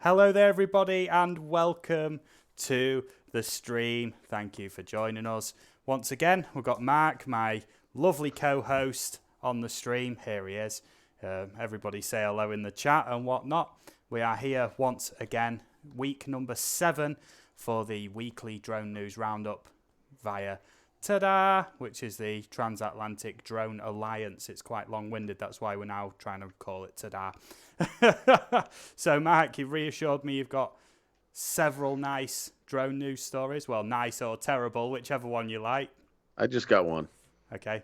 Hello there, everybody, and welcome to the stream. Thank you for joining us. Once again, we've got Marc, my lovely co-host, on the stream. Here he is. Everybody say hello in the chat and whatnot. We are here once again, week number 7 for the weekly drone news roundup via TADA, which is the Transatlantic Drone Alliance. It's quite long-winded, that's why we're now trying to call it TADA. So, Marc, you've reassured me you've got several nice drone news stories. Well, nice or terrible, whichever one you like. I just got one. Okay.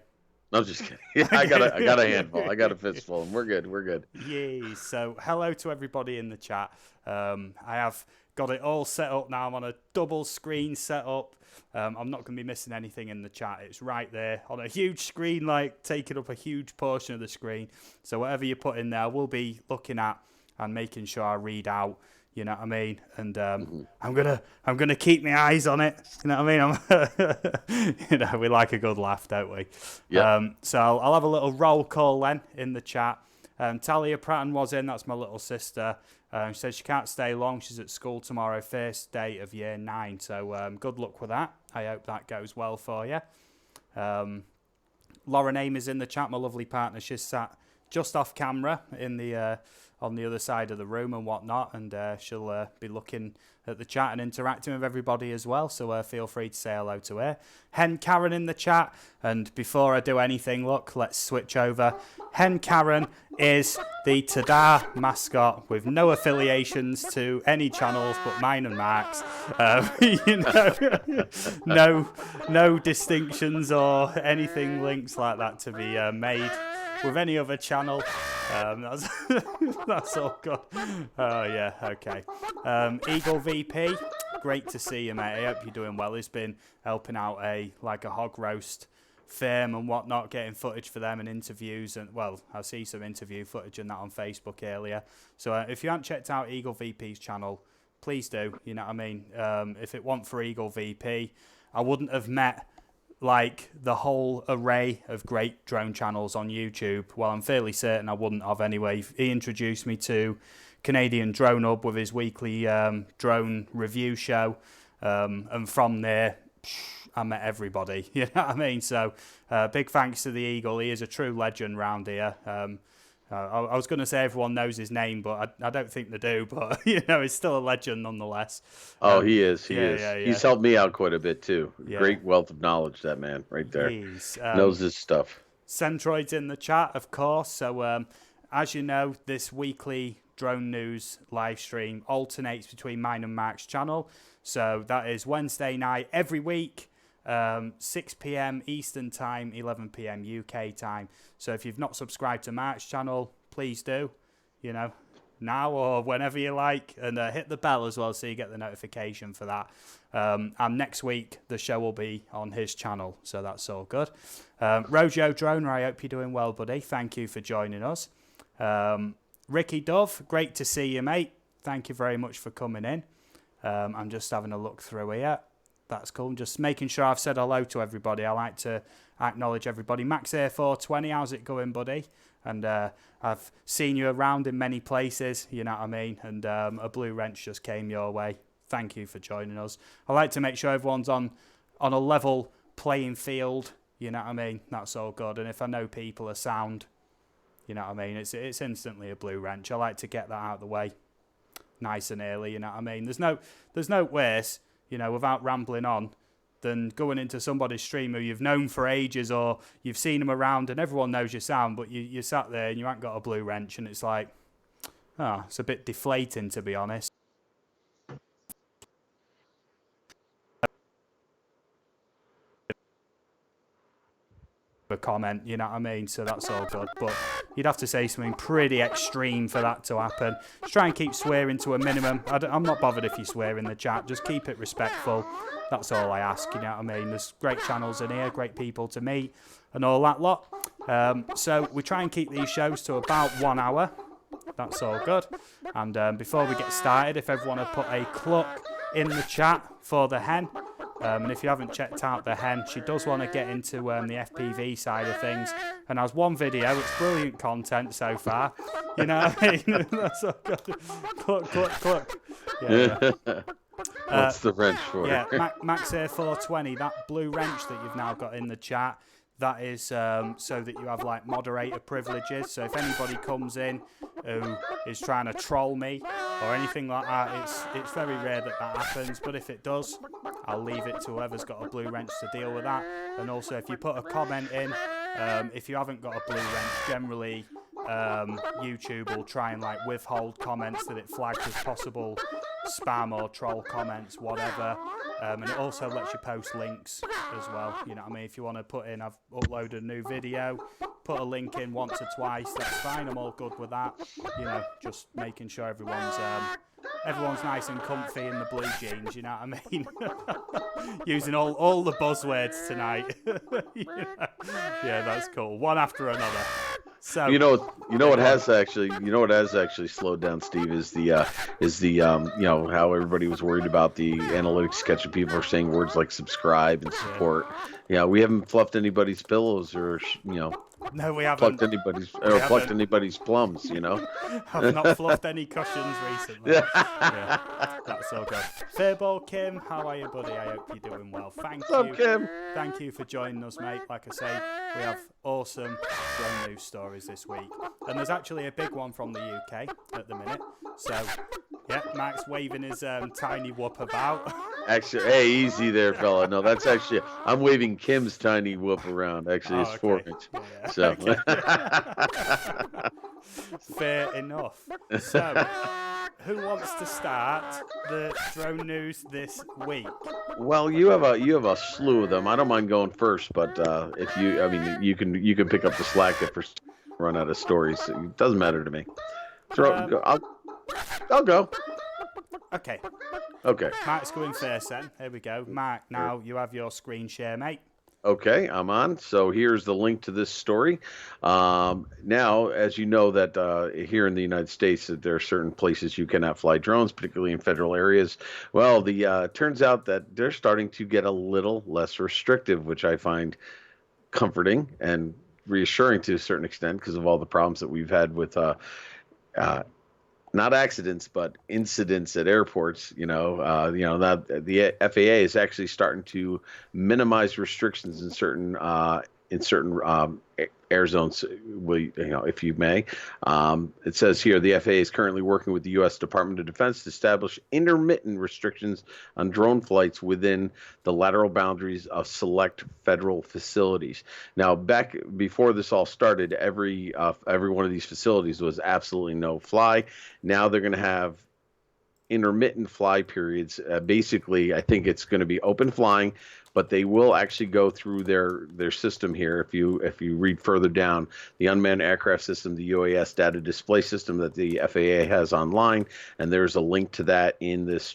No, just kidding. I got a handful. I got a fistful, and we're good. Yay. So, hello to everybody in the chat. I have got it all set up now. I'm on a double screen setup. I'm not going to be missing anything in the chat. It's right there on a huge screen, like taking up a huge portion of the screen. So whatever you put in there, we'll be looking at and making sure I read out. You know what I mean? And I'm gonna keep my eyes on it. You know what I mean? We like a good laugh, don't we? Yeah. So I'll have a little roll call then in the chat. Talia Pratton was in. That's my little sister. She says she can't stay long. She's at school tomorrow, first day of year 9. So good luck with that. I hope that goes well for you. Lauren Aim is in the chat, my lovely partner. She's sat just off camera in the on the other side of the room and whatnot, and she'll be looking at the chat and interacting with everybody as well, so feel free to say hello to her. Hen Karen in the chat, and before I do anything, look, let's switch over. Hen Karen is the TADA mascot with no affiliations to any channels but mine and Marc's. No distinctions or anything links like that to be made with any other channel. That's all good. Oh yeah, okay. Eagle VP, great to see you, mate. I hope you're doing well. He's been helping out a hog roast firm and whatnot, getting footage for them and interviews, and well, I see some interview footage and that on Facebook earlier. So if you haven't checked out Eagle VP's channel, please do. You know what I mean? If it weren't for Eagle VP, I wouldn't have met like the whole array of great drone channels on YouTube. Well, I'm fairly certain I wouldn't have anyway. He introduced me to Canadian Drone Hub with his weekly drone review show, and from there I met everybody. You know what I mean? So big thanks to the Eagle. He is a true legend round here. I was going to say everyone knows his name, but I don't think they do. But, he's still a legend nonetheless. Oh, he is. He is. Yeah. He's helped me out quite a bit, too. Yeah. Great wealth of knowledge, that man right there. Knows his stuff. Centroid's in the chat, of course. So, as you know, this weekly drone news live stream alternates between mine and Marc's channel. So, that is Wednesday night every week. 6 p.m. Eastern Time, 11 p.m. UK time. So if you've not subscribed to Marc's channel, please do, now or whenever you like. And hit the bell as well so you get the notification for that. And next week, the show will be on his channel. So that's all good. Rojo Droner, I hope you're doing well, buddy. Thank you for joining us. Ricky Dove, great to see you, mate. Thank you very much for coming in. I'm just having a look through here. That's cool. Just making sure I've said hello to everybody. I like to acknowledge everybody. Max Air 420, how's it going, buddy? And I've seen you around in many places, you know what I mean? And a blue wrench just came your way. Thank you for joining us. I like to make sure everyone's on a level playing field, you know what I mean? That's all good. And if I know people are sound, you know what I mean? It's instantly a blue wrench. I like to get that out of the way nice and early, you know what I mean? There's no worse, without rambling on, than going into somebody's stream who you've known for ages or you've seen them around and everyone knows your sound, but you sat there and you haven't got a blue wrench and it's like, it's a bit deflating, to be honest. A comment, you know what I mean? So that's all good. But you'd have to say something pretty extreme for that to happen. Just try and keep swearing to a minimum. I'm not bothered if you swear in the chat. Just keep it respectful. That's all I ask, you know what I mean? There's great channels in here, great people to meet and all that lot. So we try and keep these shows to about 1 hour. That's all good. And before we get started, if everyone had put a cluck in the chat for the hen, And if you haven't checked out the hen, she does want to get into the FPV side of things. And has one video, it's brilliant content so far. You know what I mean? That's all good. Cluck. Yeah. What's the wrench for? Yeah, Max Air 420, that blue wrench that you've now got in the chat, that is so that you have like moderator privileges. So if anybody comes in who is trying to troll me or anything like that, it's very rare that happens. But if it does, I'll leave it to whoever's got a blue wrench to deal with that. And also, if you put a comment in, if you haven't got a blue wrench, generally YouTube will try and like withhold comments that it flags as possible spam or troll comments, whatever. And it also lets you post links as well. You know what I mean? If you want to put in, I've uploaded a new video, put a link in once or twice, that's fine. I'm all good with that. You know, just making sure everyone's nice and comfy in the blue jeans. You know what I mean? Using all the buzzwords tonight. You know? Yeah, that's cool. One after another. So you know what has actually slowed down, Steve, is the how everybody was worried about the analytics catching people for saying words like subscribe and support. Yeah, we haven't fluffed anybody's pillows or no, we haven't plucked anybody's plums. You know, I've not fluffed any cushions recently. Yeah, that's all good. Fairball Kim, how are you, buddy? I hope you're doing well. Thank you, Kim. Thank you for joining us, mate. Like I say, we have awesome drone news stories this week, and there's actually a big one from the UK at the minute. So, yeah, Max waving his tiny whoop about. Actually, hey, easy there, fella. No, that's actually I'm waving Kim's tiny whoop around. Actually, it's 4 inch. Yeah, so. Okay. Fair enough. So, who wants to start the drone news this week? Well, you have a slew of them. I don't mind going first, but if you can pick up the slack if we run out of stories. It doesn't matter to me. I'll go. Okay. Mark's going first then. Here we go. Mark, now you have your screen share, mate. Okay, I'm on. So here's the link to this story. Now, as you know that here in the United States, that there are certain places you cannot fly drones, particularly in federal areas. Well, the turns out that they're starting to get a little less restrictive, which I find comforting and reassuring to a certain extent because of all the problems that we've had with not accidents, but incidents at airports. That the FAA is actually starting to minimize restrictions in certain air zones. If you may, it says here the FAA is currently working with the U.S. Department of Defense to establish intermittent restrictions on drone flights within the lateral boundaries of select federal facilities. Now, back before this all started, every one of these facilities was absolutely no fly. Now they're going to have intermittent fly periods. Basically, I think it's going to be open flying, but they will actually go through their system here. If you read further down, the unmanned aircraft system, the UAS data display system that the FAA has online, and there's a link to that in the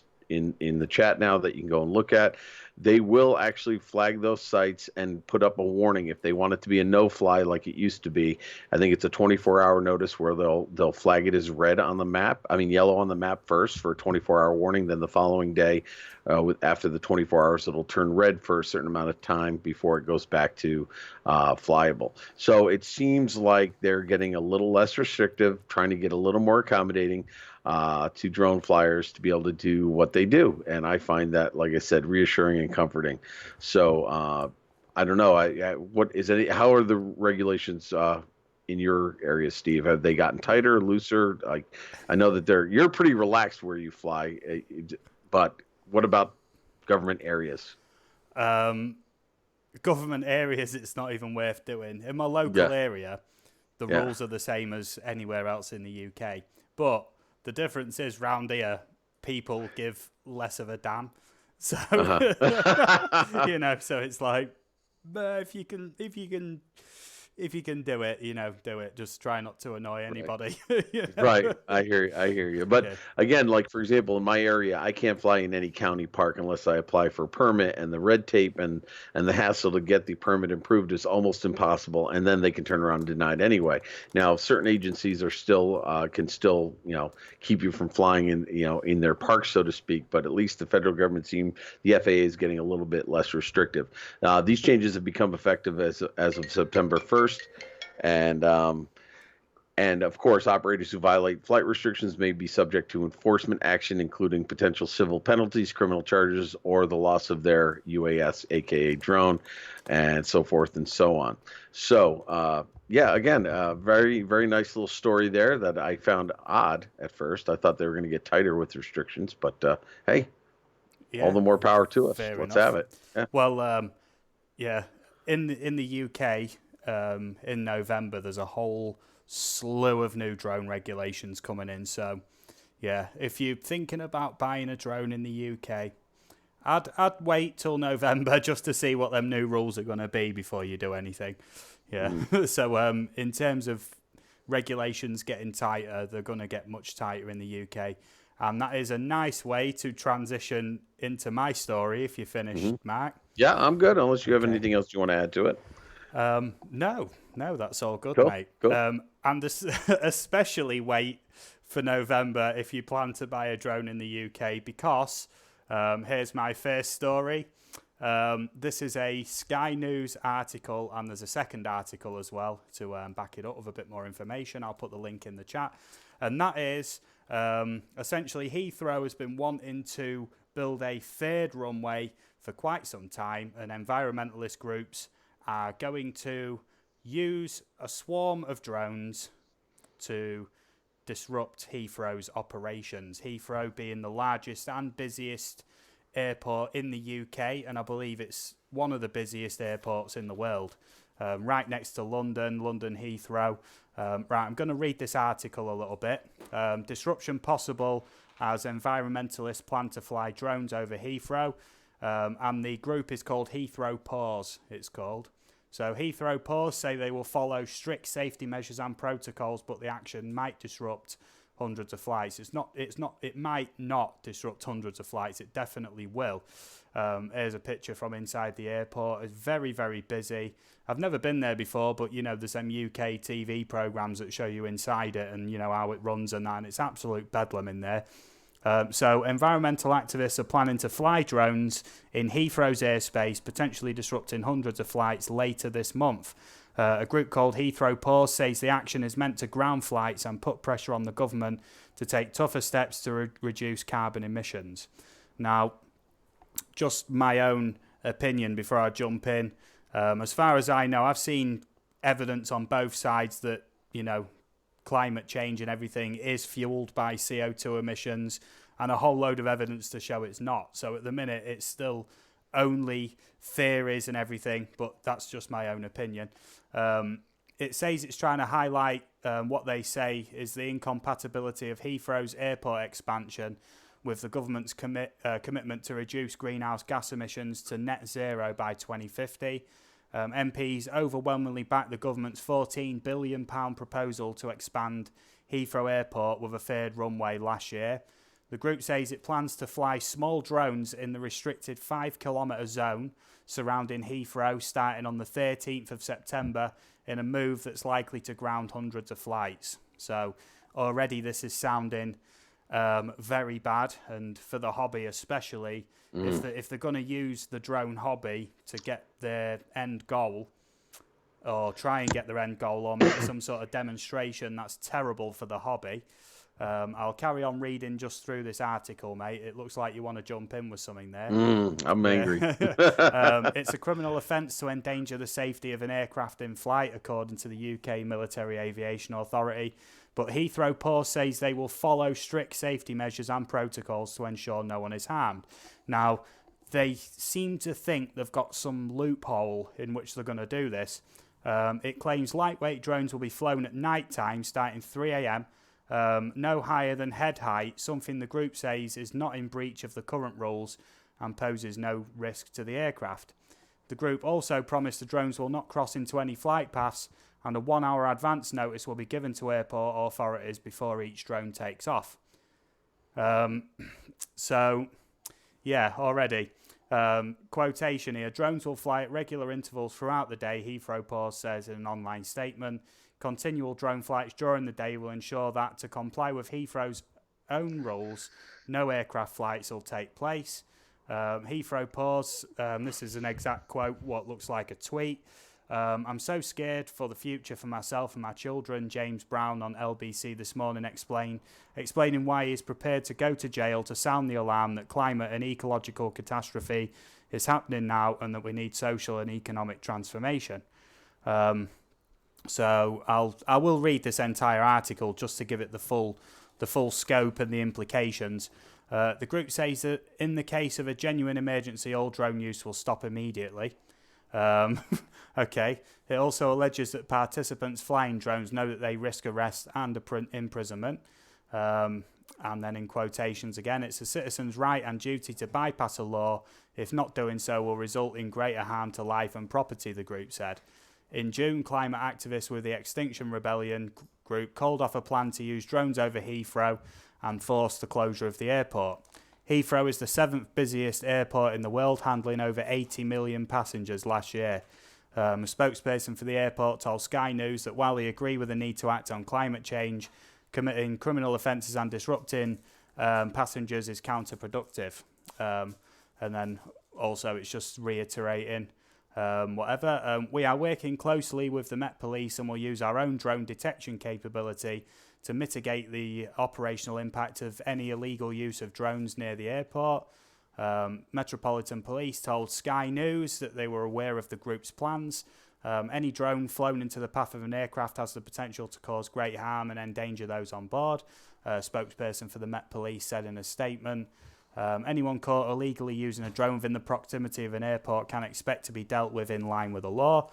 chat now that you can go and look at. They will actually flag those sites and put up a warning if they want it to be a no-fly like it used to be. I think it's a 24-hour notice where they'll flag it as red on the map. Yellow on the map first for a 24-hour warning. Then the following day, after the 24 hours, it'll turn red for a certain amount of time before it goes back to flyable. So it seems like they're getting a little less restrictive, trying to get a little more accommodating to drone flyers to be able to do what they do. And I find that, like I said, reassuring and comforting. So I don't know. How are the regulations in your area, Steve? Have they gotten tighter, looser? I know that you're pretty relaxed where you fly, but what about government areas? Government areas, it's not even worth doing. In my local area, the rules are the same as anywhere else in the UK. But the difference is round here, people give less of a damn. So, so it's like, if you can if you can do it, do it. Just try not to annoy anybody. Right. I hear you. But Yeah. again, like for example, in my area, I can't fly in any county park unless I apply for a permit, and the red tape and the hassle to get the permit approved is almost impossible, and then they can turn around and deny it anyway. Now, certain agencies are still can still, keep you from flying in, in their parks, so to speak, but at least the federal government the FAA is getting a little bit less restrictive. These changes have become effective as of September 1st, and and of course, operators who violate flight restrictions may be subject to enforcement action, including potential civil penalties, criminal charges, or the loss of their UAS, aka drone, and so forth and so on. So, yeah, again, very, very nice little story there that I found odd at first. I thought they were going to get tighter with restrictions, but hey, all Yeah, the more power to us. fair Let's enough. have it. Yeah. Well, yeah, in the UK, in November, there's a whole slew of new drone regulations coming in. So, yeah, if you're thinking about buying a drone in the UK, I'd wait till November just to see what them new rules are going to be before you do anything. Yeah. So, in terms of regulations getting tighter, they're going to get much tighter in the UK. And that is a nice way to transition into my story if you're finished, Mark. Yeah, I'm good, unless you have Okay. anything else you want to add to it. No, that's all good, Cool, mate. cool. And especially wait for November if you plan to buy a drone in the UK, because here's my first story. This is a Sky News article, and there's a second article as well to back it up with a bit more information. I'll put the link in the chat. And that is essentially Heathrow has been wanting to build a third runway for quite some time, and environmentalist groups are going to use a swarm of drones to disrupt Heathrow's operations. Heathrow being the largest and busiest airport in the UK, and I believe it's one of the busiest airports in the world, right next to London Heathrow. Right, I'm going to read this article a little bit. Disruption possible as environmentalists plan to fly drones over Heathrow, and the group is called Heathrow Pause, it's called. So Heathrow Pause say they will follow strict safety measures and protocols, but the action might disrupt hundreds of flights. It might not disrupt hundreds of flights. It definitely will. Here's a picture from inside the airport. It's very, very busy. I've never been there before, but there's some UK TV programs that show you inside it and how it runs and that, and it's absolute bedlam in there. So environmental activists are planning to fly drones in Heathrow's airspace, potentially disrupting hundreds of flights later this month. A group called Heathrow Pause says the action is meant to ground flights and put pressure on the government to take tougher steps to reduce carbon emissions. Now, just my own opinion before I jump in. As far as I know, I've seen evidence on both sides that, climate change and everything is fueled by CO2 emissions, and a whole load of evidence to show it's not. So at the minute, it's still only theories and everything, but that's just my own opinion. It says it's trying to highlight what they say is the incompatibility of Heathrow's airport expansion with the government's commitment to reduce greenhouse gas emissions to net zero by 2050. MPs overwhelmingly backed the government's £14 billion proposal to expand Heathrow Airport with a third runway last year. The group says it plans to fly small drones in the restricted 5-kilometre zone surrounding Heathrow starting on the 13th of September in a move that's likely to ground hundreds of flights. So already this is sounding very bad, and for the hobby especially, if they're going to use the drone hobby to get their end goal, or try and get their end goal, or make some sort of demonstration, that's terrible for the hobby. I'll carry on reading just through this article, mate. It looks like you want to jump in with something there. I'm angry. It's a criminal offence to endanger the safety of an aircraft in flight, according to the UK Military Aviation Authority. But Heathrow Pause says they will follow strict safety measures and protocols to ensure no one is harmed. Now, they seem to think they've got some loophole in which they're going to do this. It claims lightweight drones will be flown at night time starting 3 a.m, no higher than head height, something the group says is not in breach of the current rules and poses no risk to the aircraft. The group also promised the drones will not cross into any flight paths, and a 1 hour advance notice will be given to airport authorities before each drone takes off. So, yeah, already. Quotation here, drones will fly at regular intervals throughout the day, Heathrow Port says in an online statement. Continual drone flights during the day will ensure that, to comply with Heathrow's own rules, no aircraft flights will take place. Heathrow Port, this is an exact quote, what looks like a tweet. I'm so scared for the future for myself and my children, James Brown on LBC this morning explaining why he is prepared to go to jail to sound the alarm that climate and ecological catastrophe is happening now and that we need social and economic transformation. So I will read this entire article just to give it the full scope and the implications. The group says that in the case of a genuine emergency, all drone use will stop immediately. Okay. It also alleges that participants flying drones know that they risk arrest and imprisonment. And then in quotations again, it's a citizen's right and duty to bypass a law. If not doing so will result in greater harm to life and property, the group said. In June, climate activists with the Extinction Rebellion group called off a plan to use drones over Heathrow and forced the closure of the airport. Heathrow is the 7th busiest airport in the world, handling over 80 million passengers last year. A spokesperson for the airport told Sky News that while they agree with the need to act on climate change, committing criminal offences and disrupting passengers is counterproductive. And then also it's just reiterating we are working closely with the Met Police and will use our own drone detection capability to mitigate the operational impact of any illegal use of drones near the airport. Metropolitan Police told Sky News that they were aware of the group's plans. Any drone flown into the path of an aircraft has the potential to cause great harm and endanger those on board. A spokesperson for the Met Police said in a statement, anyone caught illegally using a drone within the proximity of an airport can expect to be dealt with in line with the law.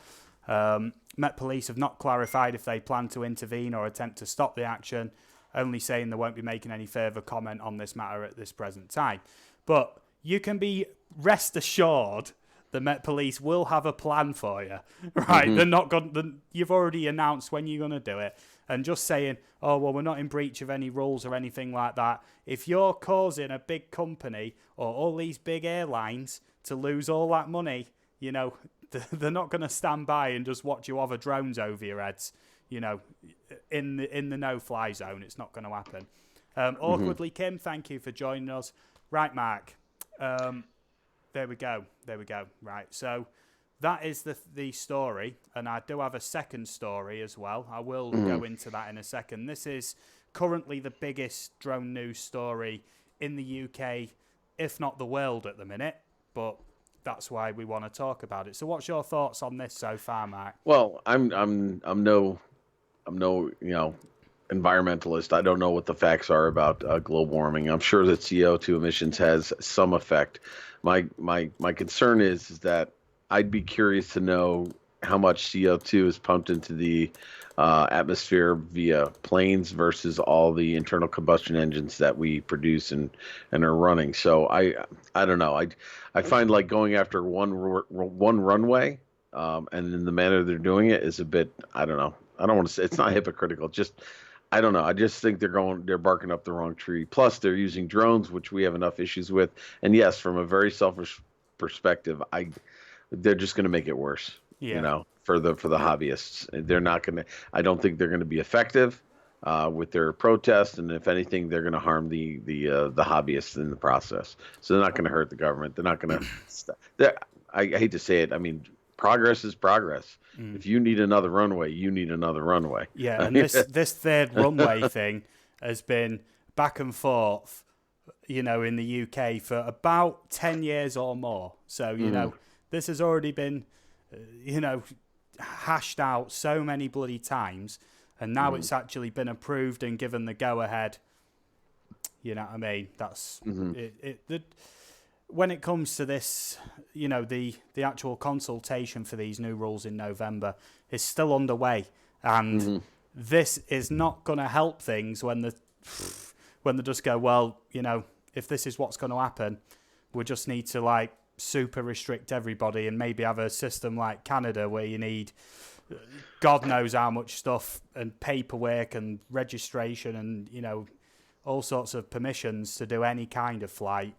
Met Police have not clarified if they plan to intervene or attempt to stop the action, only saying they won't be making any further comment on this matter at this present time. But you can be rest assured the Met Police will have a plan for you, right? Mm-hmm. They're not going. You've already announced when you're going to do it, and just saying, "Oh well, we're not in breach of any rules or anything like that." If you're causing a big company or all these big airlines to lose all that money, you know, they're not going to stand by and just watch you hover drones over your heads. You know, in the no-fly zone, it's not going to happen. Awkwardly, Kim, thank you for joining us. Right, Mark. There we go. Right, so that is the story, and I do have a second story as well. I will go into that in a second. This is currently the biggest drone news story in the UK, if not the world at the minute, but that's why we want to talk about it. So what's your thoughts on this so far, Mark? Well, I'm no environmentalist. I don't know what the facts are about global warming. I'm sure that CO2 emissions has some effect. My concern is that I'd be curious to know how much CO2 is pumped into the atmosphere via planes versus all the internal combustion engines that we produce and are running. So I don't know. I find like going after one runway and in the manner they're doing it is a bit, I don't know. I don't want to say it's not hypocritical. Just I don't know. I just think they're barking up the wrong tree. Plus, they're using drones, which we have enough issues with. And yes, from a very selfish perspective, they're just going to make it worse. Yeah. You know, for the hobbyists, they're not going to. I don't think they're going to be effective with their protest, and if anything, they're going to harm the hobbyists in the process. So they're not going to hurt the government. They're not going to. I hate to say it. I mean, progress is progress. If you need another runway, you need another runway. Yeah, and this third runway thing has been back and forth, you know, in the UK for about 10 years or more. So, you know, this has already been, hashed out so many bloody times, and now it's actually been approved and given the go-ahead. You know what I mean? That's when it comes to this, you know, the actual consultation for these new rules in November is still underway, and this is not going to help things when they just go, well, you know, if this is what's going to happen, we just need to like super restrict everybody and maybe have a system like Canada where you need God knows how much stuff and paperwork and registration and, you know, all sorts of permissions to do any kind of flight.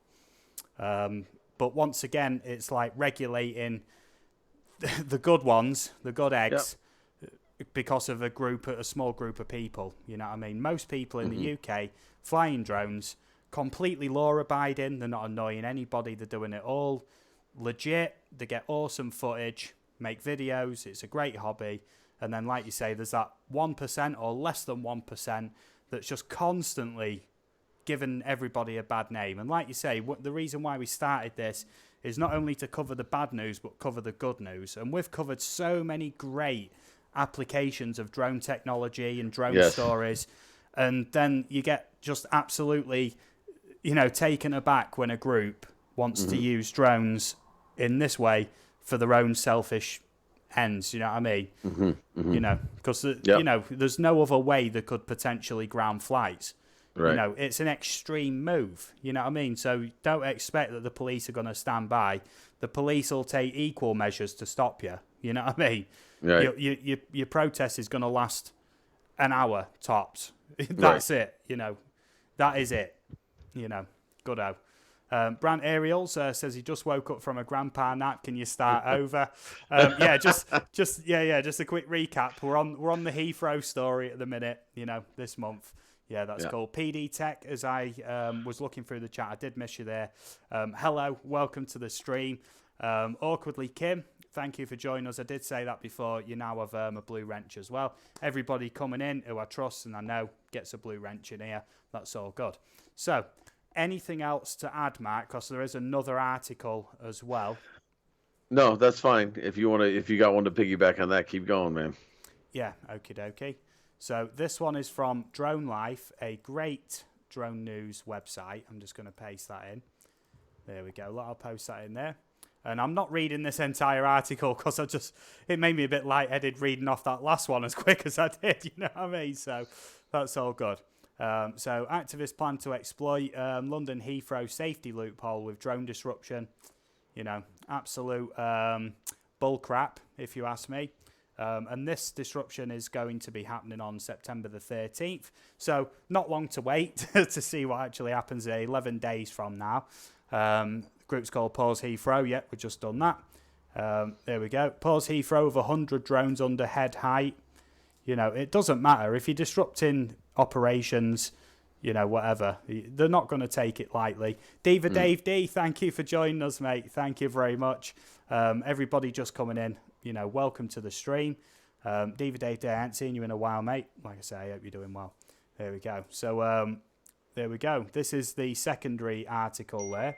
But once again, it's like regulating the good ones, the good eggs, because of a small group of people. You know what I mean? Most people in the UK flying drones, completely law-abiding. They're not annoying anybody. They're doing it all legit. They get awesome footage, make videos. It's a great hobby. And then, like you say, there's that 1% or less than 1% that's just constantly giving everybody a bad name. And like you say, the reason why we started this is not only to cover the bad news, but cover the good news. And we've covered so many great applications of drone technology and drone stories. And then you get just absolutely, you know, taken aback when a group wants to use drones in this way for their own selfish ends. You know what I mean? You know, because, you know, there's no other way they could potentially ground flights. Right. You know, it's an extreme move. You know what I mean? So don't expect that the police are going to stand by. The police will take equal measures to stop you. You know what I mean? Right. Your protest is going to last an hour tops. That's it. You know, that is it. You know, good-o. Brant Ariels says he just woke up from a grandpa nap. Can you start over? Just a quick recap. We're on the Heathrow story at the minute. You know, this month. Yeah, that's cool. PD Tech, as I was looking through the chat, I did miss you there. Hello, welcome to the stream. Awkwardly Kim, thank you for joining us. I did say that before. You now have a blue wrench as well. Everybody coming in who I trust and I know gets a blue wrench in here. That's all good. So, anything else to add, Mark? Because there is another article as well. No, that's fine. If you got one to piggyback on that, keep going, man. Yeah, okie dokie. So this one is from Drone Life, a great drone news website. I'm just going to paste that in. There we go. I'll post that in there. And I'm not reading this entire article because it made me a bit lightheaded reading off that last one as quick as I did. You know what I mean? So that's all good. So activists plan to exploit London Heathrow safety loophole with drone disruption. You know, absolute bull crap, if you ask me. And this disruption is going to be happening on September the 13th. So not long to wait to see what actually happens 11 days from now. The group's called Pause Heathrow. Yeah, we've just done that. There we go. Pause Heathrow with 100 drones under head height. You know, it doesn't matter. If you're disrupting operations, you know, whatever, they're not going to take it lightly. Diva Dave D, thank you for joining us, mate. Thank you very much. Everybody just coming in. You know, welcome to the stream. Diva Dave D, I haven't seen you in a while, mate. Like I say, I hope you're doing well. There we go. So, there we go. This is the secondary article there.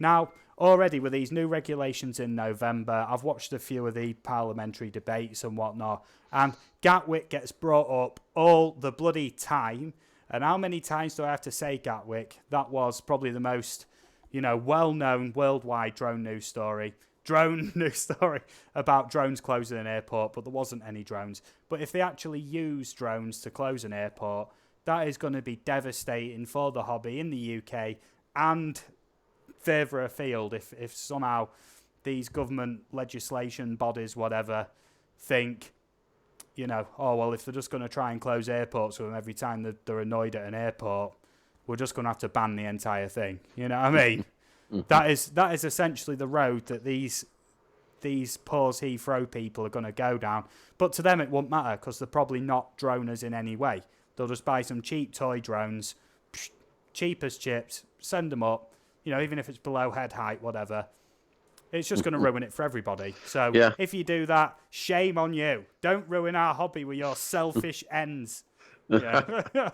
Now, already with these new regulations in November, I've watched a few of the parliamentary debates and whatnot, and Gatwick gets brought up all the bloody time. And how many times do I have to say Gatwick? That was probably the most, you know, well-known worldwide drone news story about drones closing an airport, but there wasn't any drones. But if they actually use drones to close an airport, that is going to be devastating for the hobby in the UK and further afield if somehow these government legislation bodies, whatever, think, you know, oh, well, if they're just going to try and close airports with them every time they're annoyed at an airport, we're just going to have to ban the entire thing. You know what I mean? That is essentially the road that these Pause Heathrow people are going to go down. But to them, it won't matter because they're probably not droners in any way. They'll just buy some cheap toy drones, cheap as chips, send them up. You know, even if it's below head height, whatever. It's just going to ruin it for everybody. So if you do that, shame on you. Don't ruin our hobby with your selfish ends. Yeah.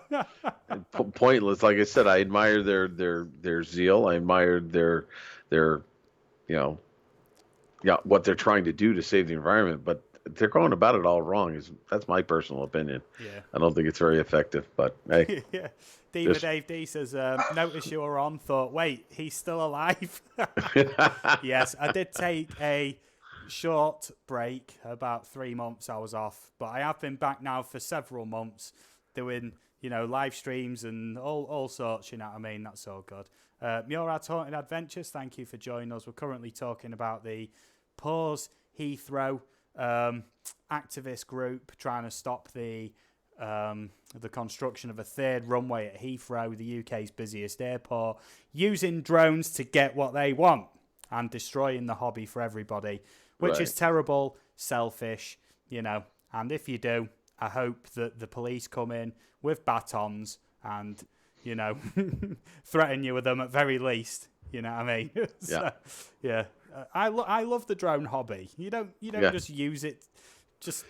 Pointless. Like I said, I admire their zeal. I admired their what they're trying to do to save the environment, but they're going about it all wrong. That's my personal opinion. Yeah. I don't think it's very effective, but hey. Yeah. Diva Dave D says, notice you were on, thought, wait, he's still alive? Yes, I did take a short break, about 3 months I was off, but I have been back now for several months doing, you know, live streams and all sorts, you know what I mean? That's all good. Murad's Haunted Adventures, thank you for joining us. We're currently talking about the Pause Heathrow activist group trying to stop the construction of a third runway at Heathrow, the UK's busiest airport, using drones to get what they want and destroying the hobby for everybody, which is terrible, selfish, And if you do, I hope that the police come in with batons and, threaten you with them at very least. You know what I mean? So, yeah. I love the drone hobby. You don't just use it just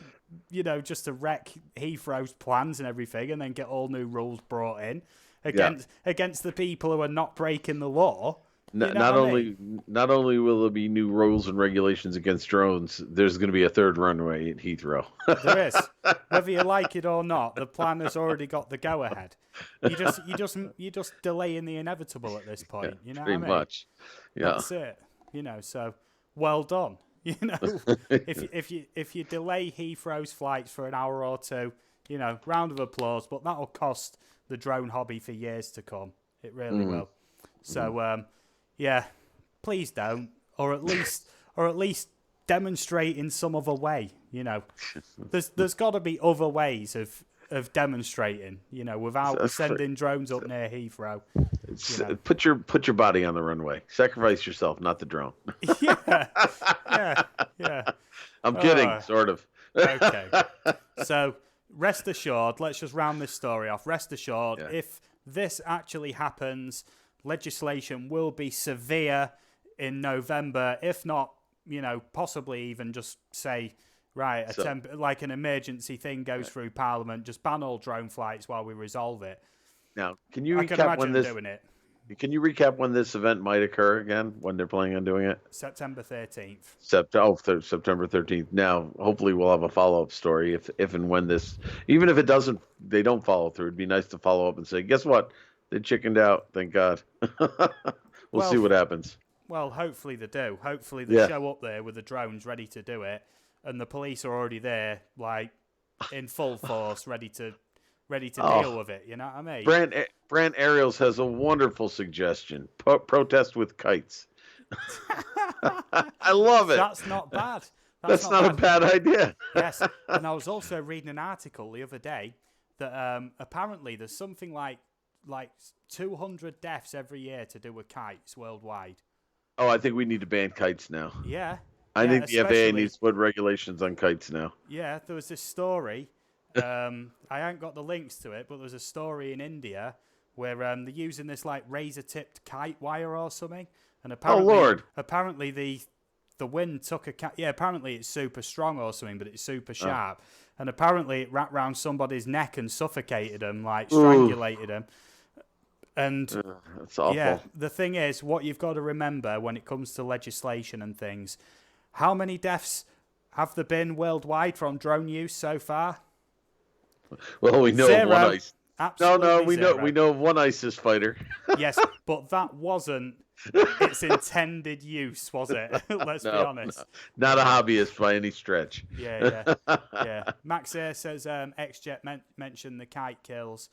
to wreck Heathrow's plans and everything, and then get all new rules brought in against the people who are not breaking the law. Not only will there be new rules and regulations against drones, there's going to be a third runway at Heathrow. There is, whether you like it or not. The plan has already got the go ahead. You just delaying the inevitable at this point. You know what I mean? Pretty much. Yeah. That's it. So well done. If you delay Heathrow's flights for an hour or two, round of applause. But that'll cost the drone hobby for years to come. It really will. So please don't, or at least demonstrate in some other way. There's got to be other ways of demonstrating. Without sending drones up near Heathrow. Put your body on the runway. Sacrifice yourself, not the drone. yeah. I'm kidding, sort of. Okay. So rest assured, let's just round this story off. Rest assured, if this actually happens, legislation will be severe in November, if not, possibly even just say, right, like an emergency thing goes through Parliament, just ban all drone flights while we resolve it. Now, can you recap when this event might occur again, when they're planning on doing it? September 13th. September 13th. Now, hopefully we'll have a follow-up story if and when this, even if they don't follow through, it'd be nice to follow up and say, guess what? They chickened out, thank God. We'll see what happens. Well, hopefully they do. Hopefully they show up there with the drones ready to do it, and the police are already there, like, in full force, ready to deal with it. You know what I mean? Brand Aerials has a wonderful suggestion. Protest with kites. I love it. That's not bad. That's not a bad idea. Yes, and I was also reading an article the other day that apparently there's something like 200 deaths every year to do with kites worldwide. Oh, I think we need to ban kites now. Yeah. I think the FAA needs to put regulations on kites now. Yeah, there was this story. I haven't got the links to it, but there was a story in India where they're using this like razor-tipped kite wire or something, and apparently the wind took a kite. Yeah, apparently it's super strong or something, but it's super sharp, and apparently it wrapped around somebody's neck and suffocated them, like strangulated them. And that's awful. Yeah, the thing is, what you've got to remember when it comes to legislation and things, how many deaths have there been worldwide from drone use so far? Well, we know Zero. one ISIS. Absolutely we know one ISIS fighter. Yes, but that wasn't its intended use, was it? Let's be honest. No. Not a hobbyist by any stretch. Yeah. Max here says X-Jet mentioned the kite kills.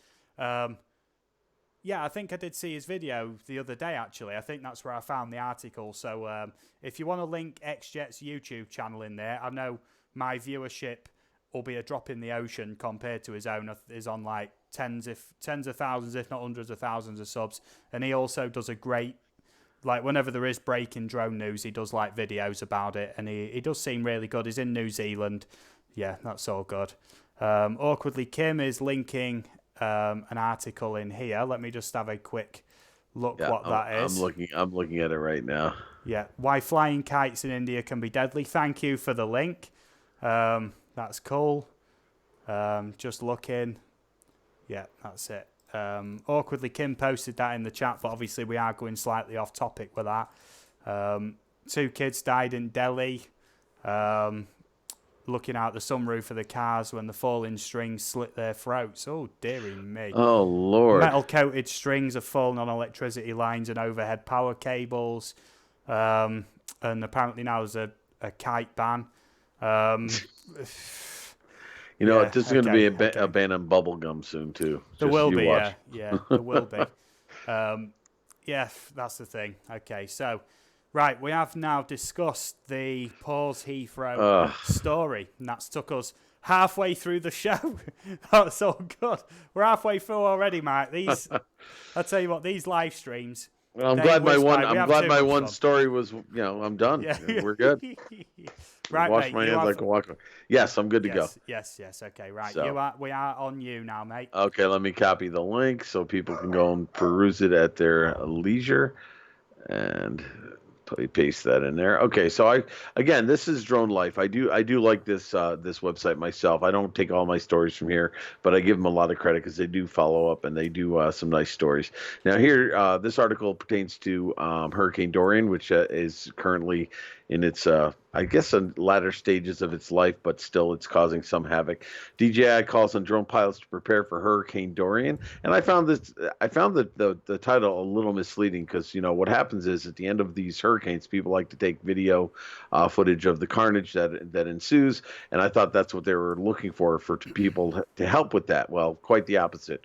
Yeah, I think I did see his video the other day, actually. I think that's where I found the article. So if you want to link X-Jet's YouTube channel in there, I know my viewership will be a drop in the ocean compared to his own. Is on like tens of thousands, if not hundreds of thousands of subs. And he also does a great, like whenever there is breaking drone news, he does like videos about it. And he does seem really good. He's in New Zealand. Yeah, that's all good. Awkwardly Kim is linking an article in here. Let me just have a quick look what that is. I'm looking at it right now. Yeah, why flying kites in India can be deadly. Thank you for the link. That's cool. Just looking. Yeah, that's it. Awkwardly Kim posted that in the chat, but obviously we are going slightly off topic with that. 2 kids died in Delhi. Looking out the sunroof of the cars when the falling strings slit their throats. Oh, dearie me. Oh, Lord. Metal-coated strings have fallen on electricity lines and overhead power cables. And apparently now there's a kite ban. There's going to be a ban on bubble gum soon, too. There will be, yeah. There will be. Yeah, that's the thing. Okay, so, right, we have now discussed the Paws Heathrow story, and that's took us halfway through the show. That's all good. We're halfway through already, Mike. I'll tell you what, these live streams, Well, I'm they glad my whiz one. by. We I'm have glad too my much one fun. story was. I'm done. Yeah. We're good. Right, Wash mate, my you hands have... like a walker. Yes, I'm good to go. Yes, okay, right. So, We are on you now, mate. okay, let me copy the link so people can go and peruse it at their leisure, and paste that in there. Okay, so again, this is Drone Life. I do like this website myself. I don't take all my stories from here, but I give them a lot of credit because they do follow up and they do some nice stories. Now here, this article pertains to Hurricane Dorian, which is currently in its I guess in latter stages of its life, but still it's causing some havoc. DJI calls on drone pilots to prepare for Hurricane Dorian, and I found the title a little misleading because what happens is at the end of these hurricanes, people like to take video footage of the carnage that ensues, and I thought that's what they were looking for people to help with that. Well, quite the opposite.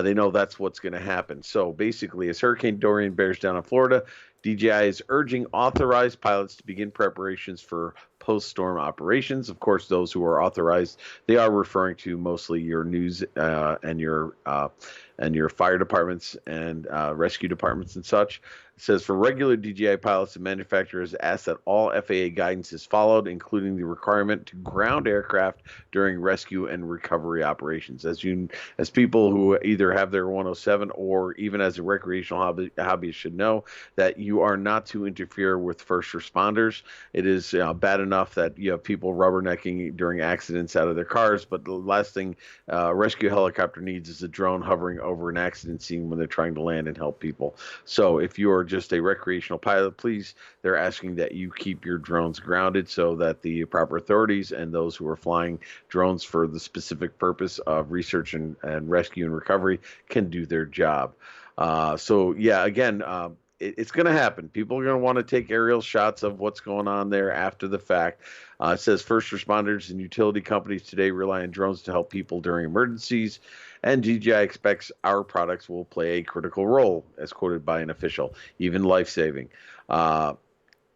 They know that's what's going to happen. So basically, as Hurricane Dorian bears down on Florida, DJI is urging authorized pilots to begin preparations for post-storm operations. Of course, those who are authorized, they are referring to mostly your news and your fire departments and rescue departments and such. It says for regular DJI pilots, the manufacturers ask that all FAA guidance is followed, including the requirement to ground aircraft during rescue and recovery operations. As people who either have their 107 or even as a recreational hobbyist should know, that you are not to interfere with first responders. It is bad enough that you have people rubbernecking during accidents out of their cars, but the last thing a rescue helicopter needs is a drone hovering over an accident scene when they're trying to land and help people. So if you are just a recreational pilot, please, they're asking that you keep your drones grounded so that the proper authorities and those who are flying drones for the specific purpose of research and rescue and recovery can do their job. So yeah, again, it's going to happen. People are going to want to take aerial shots of what's going on there after the fact. It says first responders and utility companies today rely on drones to help people during emergencies, and DJI expects our products will play a critical role, as quoted by an official, even life-saving.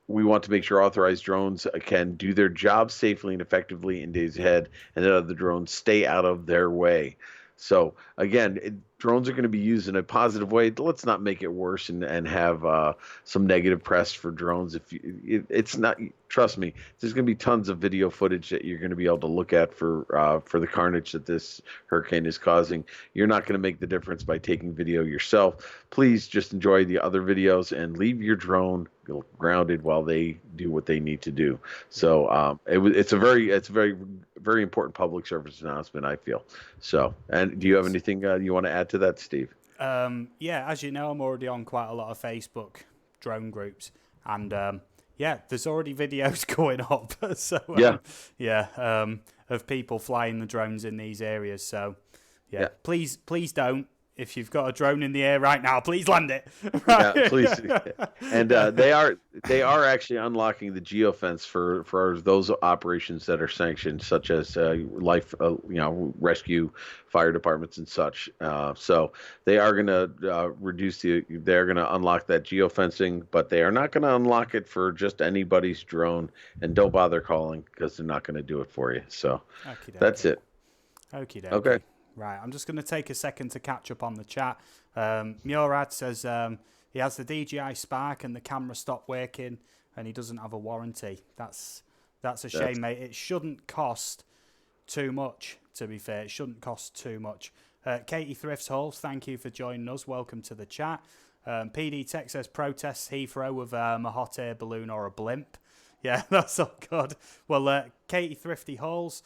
We want to make sure authorized drones can do their job safely and effectively in days ahead, and that other drones stay out of their way. So again, drones are going to be used in a positive way. Let's not make it worse and have some negative press for drones. It's not, trust me, there's going to be tons of video footage that you're going to be able to look at for the carnage that this hurricane is causing. You're not going to make the difference by taking video yourself. Please just enjoy the other videos and leave your drone grounded while they do what they need to do. So it's a very very important public service announcement, I feel. So, and do you have anything you want to add to that, Steve? Yeah, as you know, I'm already on quite a lot of Facebook drone groups, and there's already videos going up. So of people flying the drones in these areas. So please don't. If you've got a drone in the air right now, please land it. Yeah, please. And they are actually unlocking the geofence for those operations that are sanctioned, such as rescue, fire departments, and such. So they are going to they're going to unlock that geofencing, but they are not going to unlock it for just anybody's drone. And don't bother calling because they're not going to do it for you. So that's it. Okay. Right, I'm just going to take a second to catch up on the chat. Murad says he has the DJI Spark and the camera stopped working and he doesn't have a warranty. That's a shame, mate. It shouldn't cost too much, to be fair. It shouldn't cost too much. Katie Thrifts Halls, thank you for joining us. Welcome to the chat. PD Tech says protests Heathrow with a hot air balloon or a blimp. Yeah, that's all good. Well, Katie Thrifty Halls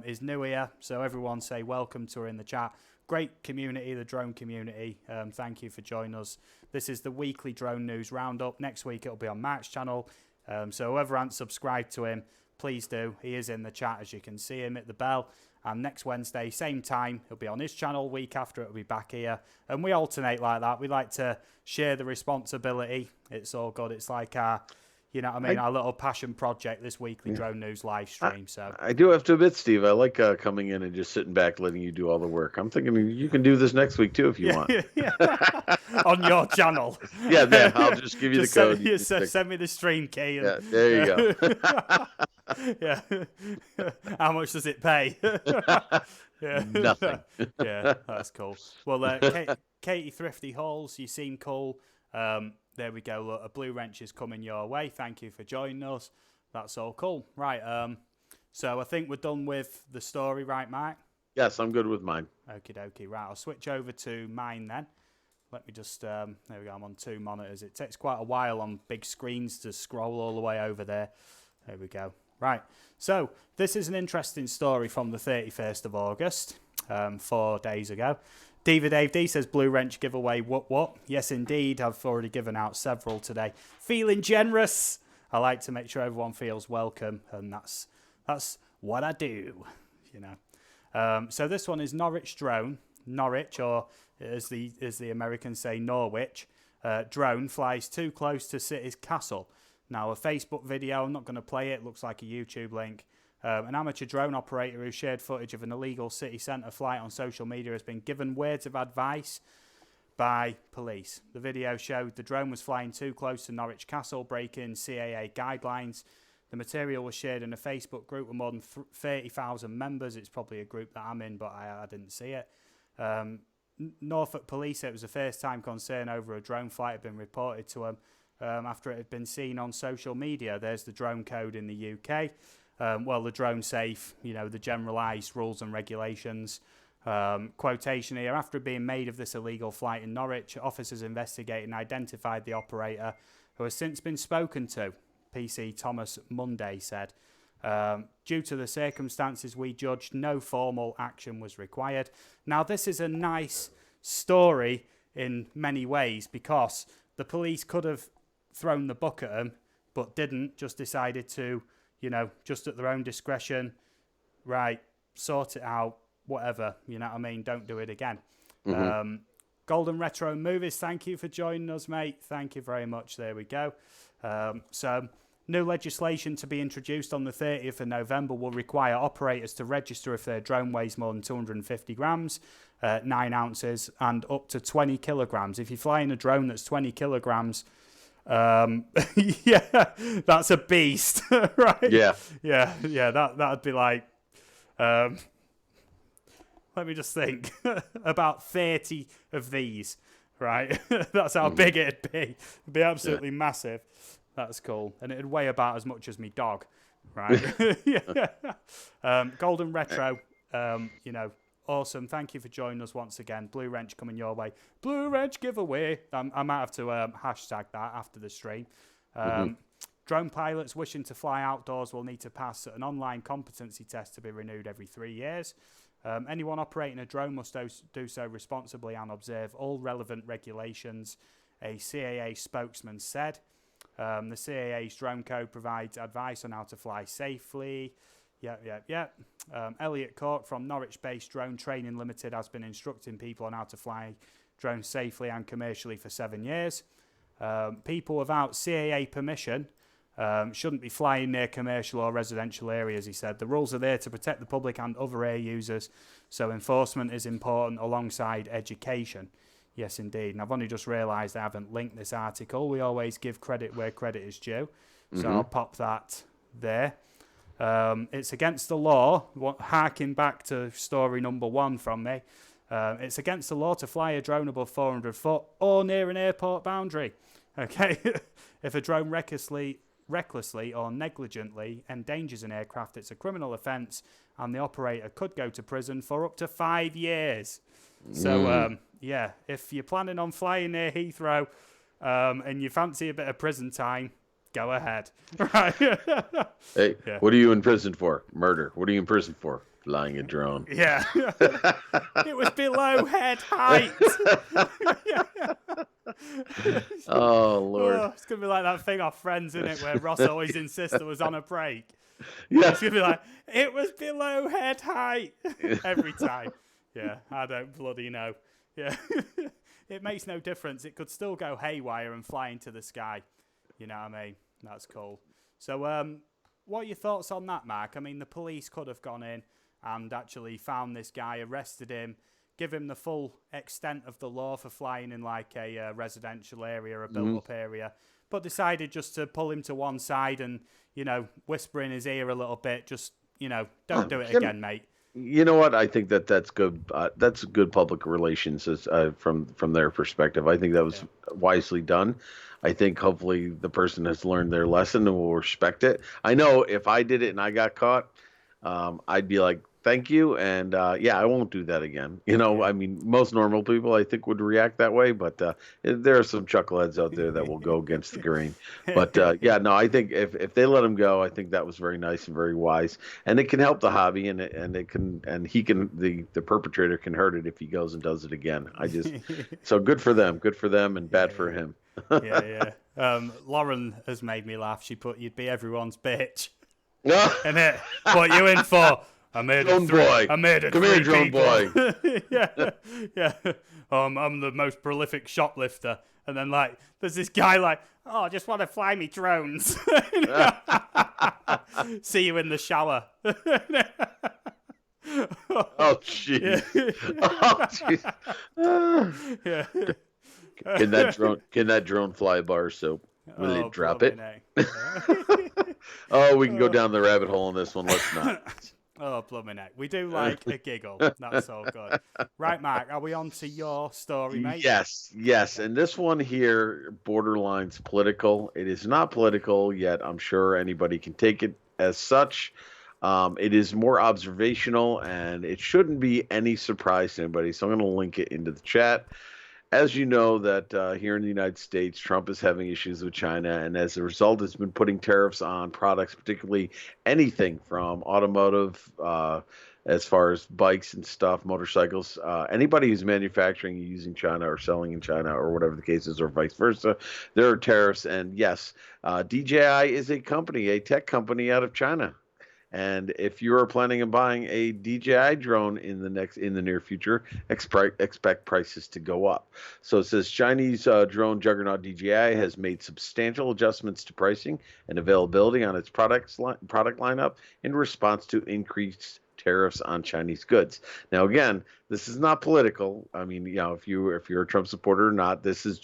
is new here, so everyone say welcome to her in the chat. Great community, the drone community. Thank you for joining us. This is the weekly drone news roundup. Next week it'll be on Marc's channel. So whoever hasn't subscribed to him, please do. He is in the chat, as you can see him at the bell. And next Wednesday, same time, he'll be on his channel. Week after, it'll be back here. And we alternate like that. We like to share the responsibility. It's all good. It's like our you know what I mean, our little passion project, this weekly drone news live stream. So I do have to admit, Steve, I like coming in and just sitting back, letting you do all the work. I'm thinking you can do this next week too if you want. On your channel. Yeah, I'll just give you the code. Send me the stream key. And, yeah, there you go. Yeah. How much does it pay? Yeah. Nothing. Yeah, that's cool. Well, Katie Thrifty Halls, you seem cool. There we go. Look, a blue wrench is coming your way. Thank you for joining us. That's all cool. Right. So I think we're done with the story, right, Mark? Yes, I'm good with mine. Okie dokie. Right, I'll switch over to mine then. Let me just, there we go. I'm on 2 monitors. It takes quite a while on big screens to scroll all the way over there. There we go. Right. So this is an interesting story from the 31st of August, 4 days ago. Diva Dave D says blue wrench giveaway. What? Yes, indeed. I've already given out several today. Feeling generous. I like to make sure everyone feels welcome, and that's what I do. You know. So this one is Norwich drone. Norwich, or as the Americans say, Norwich. Drone flies too close to city's castle. Now, a Facebook video, I'm not going to play it, looks like a YouTube link. An amateur drone operator who shared footage of an illegal city centre flight on social media has been given words of advice by police. The video showed the drone was flying too close to Norwich Castle, breaking CAA guidelines. The material was shared in a Facebook group with more than 30,000 members. It's probably a group that I'm in, but I didn't see it. Norfolk police said it was a first-time concern over a drone flight had been reported to them. After it had been seen on social media. There's the drone code in the UK. The drone safe, the generalised rules and regulations. Quotation here, after being made of this illegal flight in Norwich, officers investigated and identified the operator, who has since been spoken to, PC Thomas Monday said. Due to the circumstances we judged, no formal action was required. Now, this is a nice story in many ways, because the police could have thrown the book at them, but didn't, just decided to, just at their own discretion, right, sort it out, whatever, you know what I mean, don't do it again. Mm-hmm. Golden Retro Movies, thank you for joining us, mate. Thank you very much. There we go. So, new legislation to be introduced on the 30th of November will require operators to register if their drone weighs more than 250 grams, 9 ounces, and up to 20 kilograms. If you're flying a drone that's 20 kilograms, yeah, that's a beast, right? Yeah, that'd be like, let me just think, about 30 of these, right? That's how big it'd be. It'd be absolutely massive. That's cool. And it'd weigh about as much as me dog, right? Yeah. Golden Retro, awesome. Thank you for joining us once again. Blue Wrench coming your way. Blue Wrench giveaway. I might have to hashtag that after the stream. Drone pilots wishing to fly outdoors will need to pass an online competency test to be renewed every 3 years. Anyone operating a drone must do so responsibly and observe all relevant regulations, a CAA spokesman said. The CAA's drone code provides advice on how to fly safely. Elliot Cork from Norwich-based Drone Training Limited has been instructing people on how to fly drones safely and commercially for 7 years. People without CAA permission shouldn't be flying near commercial or residential areas, he said. The rules are there to protect the public and other air users, so enforcement is important alongside education. Yes, indeed. And I've only just realised I haven't linked this article. We always give credit where credit is due, so I'll pop that there. It's against the law, harking back to story number 1 from me, it's against the law to fly a drone above 400 foot or near an airport boundary. Okay, if a drone recklessly or negligently endangers an aircraft, it's a criminal offence and the operator could go to prison for up to 5 years. So, if you're planning on flying near Heathrow and you fancy a bit of prison time, go ahead. Right. Hey, What are you in prison for? Murder. What are you in prison for? Flying a drone. Yeah. It was below head height. Oh, Lord. Oh, it's going to be like that thing off Friends, isn't it, where Ross always insists it was on a break. Yeah. It's going to be like, it was below head height every time. Yeah, I don't bloody know. Yeah. It makes no difference. It could still go haywire and fly into the sky. You know what I mean? That's cool. So, what are your thoughts on that, Mark? I mean, the police could have gone in and actually found this guy, arrested him, give him the full extent of the law for flying in like a residential area, a built-up area, but decided just to pull him to one side and, whisper in his ear a little bit, just, don't do it again, mate. You know what? I think that's good. That's good public relations from their perspective. I think that was wisely done. I think hopefully the person has learned their lesson and will respect it. I know if I did it and I got caught, I'd be like, "Thank you," and I won't do that again. I mean, most normal people I think would react that way, but there are some chuckleheads out there that will go against the grain. But no, I think if they let him go, I think that was very nice and very wise, and it can help the hobby, and the perpetrator can hurt it if he goes and does it again. So good for them, and bad for him. Yeah. Lauren has made me laugh. She put, "You'd be everyone's bitch." And what you in for? I made drone boy. I made it. Come here, drone boy. yeah. I'm the most prolific shoplifter. And then there's this guy I just want to fly me drones. See you in the shower. Oh jeez. Yeah. Can that drone fly a bar of soap? Will it drop it? We can go down the rabbit hole on this one. Let's not. Oh, blooming heck. We do like a giggle. That's all good. Right, Mark, are we on to your story, mate? Yes. And this one here borderlines political. It is not political, yet I'm sure anybody can take it as such. It is more observational, and it shouldn't be any surprise to anybody, so I'm going to link it into the chat. As you know, that here in the United States, Trump is having issues with China, and as a result, has been putting tariffs on products, particularly anything from automotive, as far as bikes and stuff, motorcycles. Anybody who's manufacturing using China or selling in China or whatever the case is, or vice versa, there are tariffs. And yes, DJI is a tech company out of China. And if you are planning on buying a DJI drone in the near future, expect prices to go up. So it says Chinese drone juggernaut DJI has made substantial adjustments to pricing and availability on its product lineup in response to increased tariffs on Chinese goods. Now, again, this is not political. I mean, if you're a Trump supporter or not, this is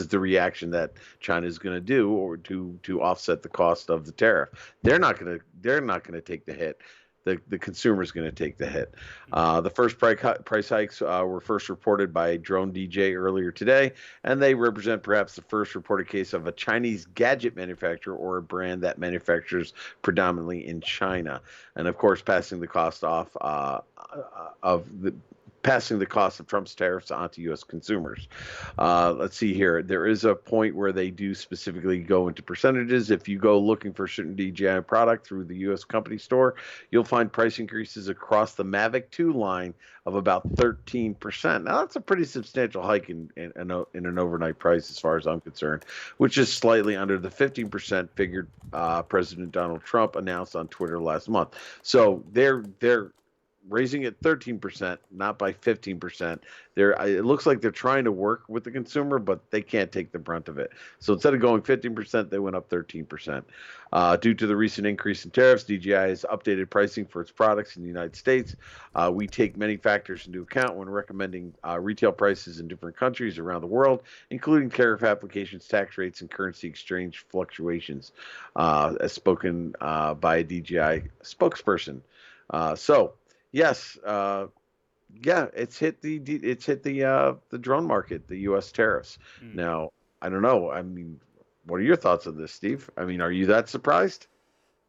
the reaction that China is going to do, or to offset the cost of the tariff. They're not going to take the hit. The consumer is going to take the hit. The first price hikes were first reported by Drone DJ earlier today, and they represent perhaps the first reported case of a Chinese gadget manufacturer or a brand that manufactures predominantly in China. And of course, passing the cost of Trump's tariffs onto U.S. consumers. Let's see here. There is a point where they do specifically go into percentages. If you go looking for a certain DJI product through the U.S. company store, you'll find price increases across the Mavic 2 line of about 13%. Now, that's a pretty substantial hike in an overnight price as far as I'm concerned, which is slightly under the 15% figure President Donald Trump announced on Twitter last month. So they're raising it 13%, not by 15%. It looks like they're trying to work with the consumer, but they can't take the brunt of it. So instead of going 15%, they went up 13%. Due to the recent increase in tariffs, DJI has updated pricing for its products in the United States. We take many factors into account when recommending retail prices in different countries around the world, including tariff applications, tax rates, and currency exchange fluctuations, as spoken by a DJI spokesperson. Yes, it's hit the drone market, the U.S. tariffs. Now, I don't know. I mean, what are your thoughts on this, Steve? I mean, are you that surprised?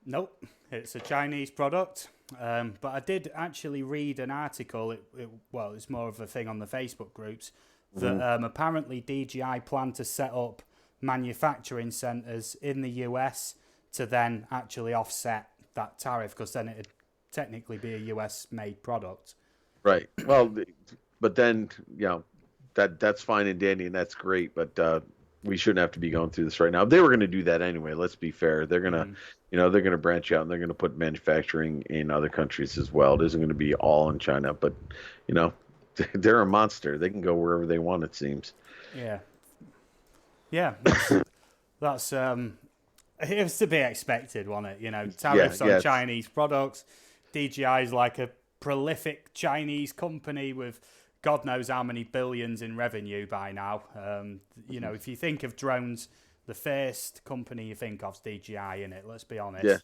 Nope, it's a Chinese product. But I did actually read an article. It's more of a thing on the Facebook groups that apparently DJI plan to set up manufacturing centers in the US to then actually offset that tariff, because then it'd technically be a US made product. Right. Well, but then, that's fine and dandy, and that's great, but we shouldn't have to be going through this right now. They were going to do that anyway. Let's be fair. They're going to, they're going to branch out, and they're going to put manufacturing in other countries as well. It isn't going to be all in China, but they're a monster. They can go wherever they want, it seems. Yeah. That's It was to be expected, wasn't it? You know, Yeah, tariffs on yes. Chinese products. DJI is like a prolific Chinese company with God knows how many billions in revenue by now. You know, if you think of drones, the first company you think of is DJI in it, let's be honest.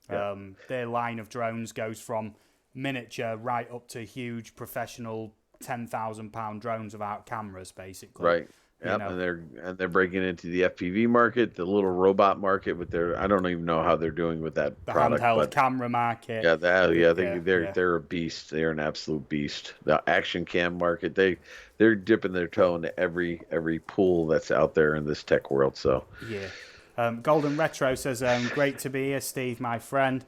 Yeah. Their line of drones goes from miniature right up to huge professional £10,000 drones without cameras, basically. Right. You Yep, know, and they're breaking into the FPV market, the little robot market with their. I don't even know how they're doing with that the product, handheld but camera market. yeah, Yeah, they're yeah. they're a beast. They're an absolute beast. The action cam market, they're dipping their toe into every pool that's out there in this tech world. So Yeah. Golden Retro says, great to be here, Steve, my friend.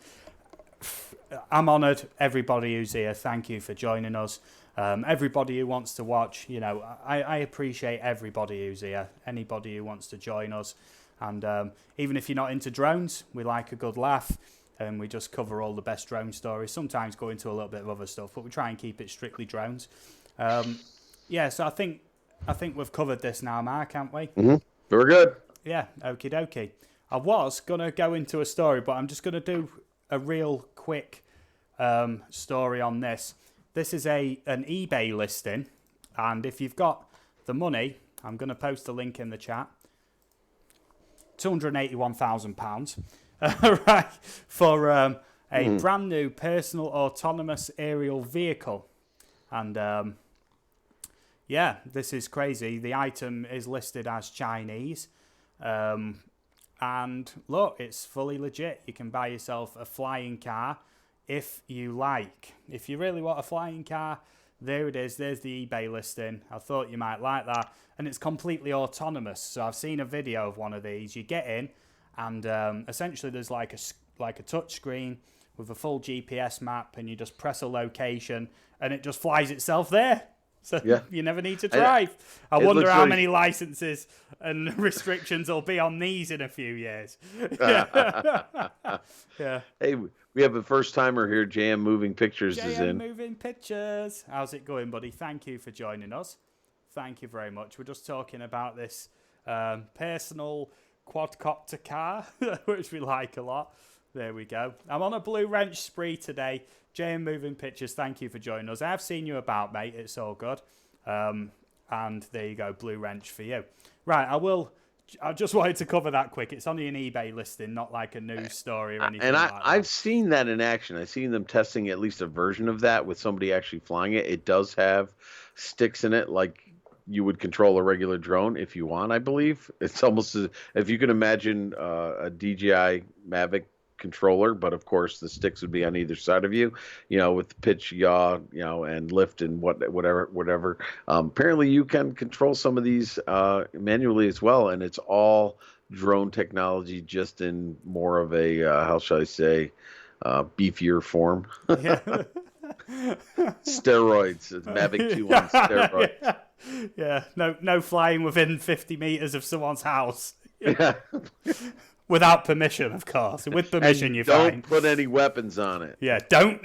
I'm honoured. Everybody who's here, thank you for joining us. Everybody who wants to watch, you know, I appreciate everybody who's here. Anybody who wants to join us. And even if you're not into drones, we like a good laugh. And we just cover all the best drone stories. Sometimes go into a little bit of other stuff, but we try and keep it strictly drones. Yeah, so I think we've covered this now, Mark, haven't we? we're good. Yeah, okie dokie. I was going to go into a story, but I'm just going to do a real quick story on this. This is an eBay listing, and if you've got the money, I'm going to post a link in the chat. £281,000 right, for a brand new personal autonomous aerial vehicle. And yeah, this is crazy. The item is listed as Chinese. And look, it's fully legit. You can buy yourself a flying car if you like. If you really want a flying car, there it is. There's the eBay listing. I thought you might like that. And it's completely autonomous. So I've seen a video of one of these. You get in, and essentially there's like a touch screen with a full GPS map, and you just press a location, and it just flies itself there. So Yeah. you never need to drive. I it wonder looks how really- many licenses and restrictions will be on these in a few years. Yeah. Hey, we have a first timer here. JM Moving Pictures is JM in. Moving Pictures. How's it going, buddy? Thank you for joining us. Thank you very much. We're just talking about this personal quadcopter car, which we like a lot. There we go. I'm on a blue wrench spree today. JM Moving Pictures, thank you for joining us. I've seen you about, mate. It's all good. And there you go, blue wrench for you. Right, I just wanted to cover that quick. It's only an eBay listing, not like a news story or anything And like that. I've seen that in action. I've seen them testing at least a version of that with somebody actually flying it. It does have sticks in it like you would control a regular drone if you want, I believe. It's almost as if you can imagine a DJI Mavic controller, but of course the sticks would be on either side of you, with the pitch, yaw, and lift and whatever. Apparently you can control some of these manually as well, and it's all drone technology, just in more of a how shall I say, beefier form. Yeah. Steroids. It's Mavic 2 on steroids. Yeah. No flying within 50 meters of someone's house. Yeah. Without permission, of course. With permission, And you're don't fine. put any weapons on it. Yeah, don't.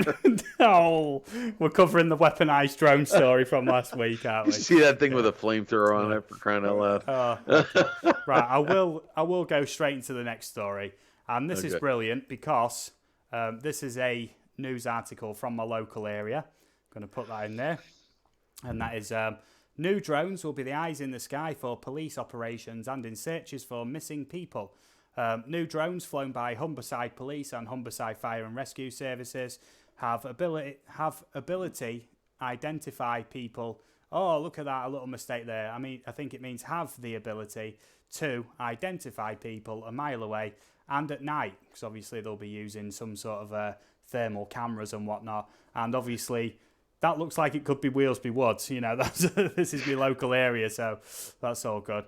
Oh, we're covering the weaponized drone story from last week, aren't You we? see that thing with a flamethrower on it, for crying out loud. Right, I will go straight into the next story. And this is Okay. brilliant because this is a news article from my local area. I'm going to put that in there. And that is new drones will be the eyes in the sky for police operations and in searches for missing people. New drones flown by Humberside Police and Humberside Fire and Rescue Services have ability identify people. Oh, look at that, a little mistake there. I think it means have the ability to identify people a mile away and at night, because obviously they'll be using some sort of thermal cameras and whatnot. And obviously that looks like it could be Wheelsby Woods. This is my local area, so that's all good.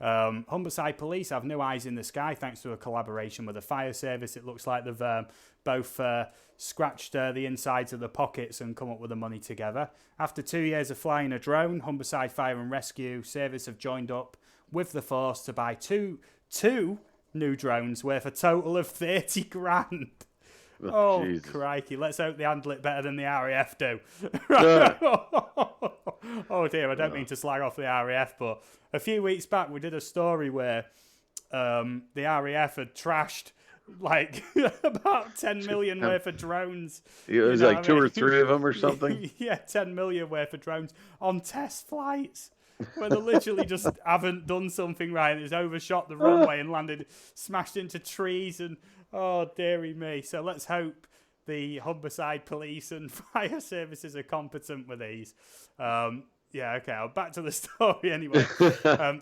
Humberside Police have new eyes in the sky thanks to a collaboration with the fire service. It looks like they've both scratched the insides of the pockets and come up with the money together. After 2 years of flying a drone, Humberside Fire and Rescue Service have joined up with the force to buy two new drones worth a total of 30 grand. Oh, Jesus. crikey. Let's hope they handle it better than the RAF do. Oh, dear. I don't mean to slag off the RAF, but a few weeks back we did a story where the RAF had trashed like about 10 million worth of drones. It was like two or three of them or something. Yeah, 10 million worth of drones on test flights where they literally just haven't done something right and it's overshot the runway and landed, smashed into trees and oh dearie me. So let's hope the Humberside police and fire services are competent with these. Yeah, okay, back to the story anyway.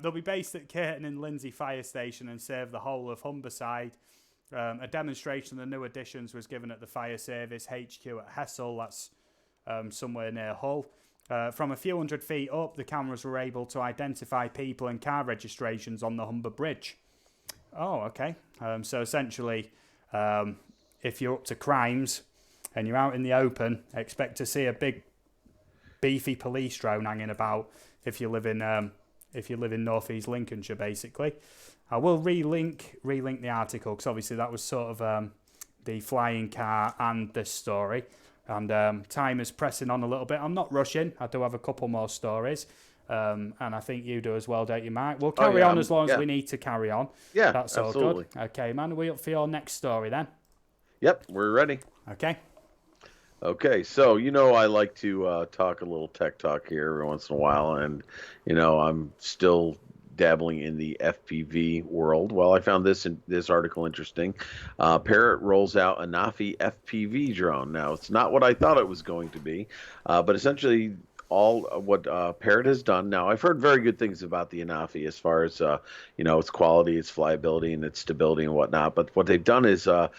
They'll be based at Curtin and Lindsay Fire Station and serve the whole of Humberside. A demonstration of the new additions was given at the Fire Service HQ at Hessel, that's somewhere near Hull. From a few hundred feet up, the cameras were able to identify people and car registrations on the Humber Bridge. Oh, okay. So essentially, if you're up to crimes and you're out in the open, expect to see a big beefy police drone hanging about if you live in North East Lincolnshire, basically. I will relink the article because obviously that was sort of the flying car and this story. And time is pressing on a little bit. I'm not rushing. I do have a couple more stories. And I think you do as well, don't you, Mark? We'll carry on as long as we need to carry on. Yeah, that's absolutely. all good. Okay, man, are we up for your next story then? Yep, we're ready. Okay, so I like to talk a little tech talk here every once in a while, and I'm still dabbling in the FPV world. Well, I found this article interesting. Parrot rolls out a Nafi FPV drone. Now, it's not what I thought it was going to be, but essentially all what Parrot has done. Now, I've heard very good things about the Anafi as far as its quality, its flyability, and its stability and whatnot. But what they've done is the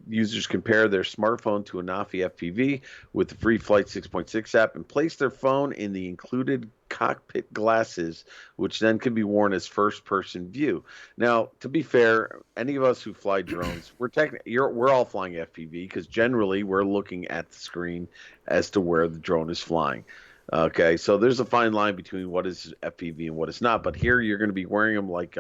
users compare their smartphone to Anafi FPV with the free Flight 6.6 app and place their phone in the included cockpit glasses, which then can be worn as first-person view. Now, to be fair, any of us who fly drones, we're all flying FPV because generally we're looking at the screen as to where the drone is flying. Okay, so there's a fine line between what is FPV and what is not, but here you're going to be wearing them like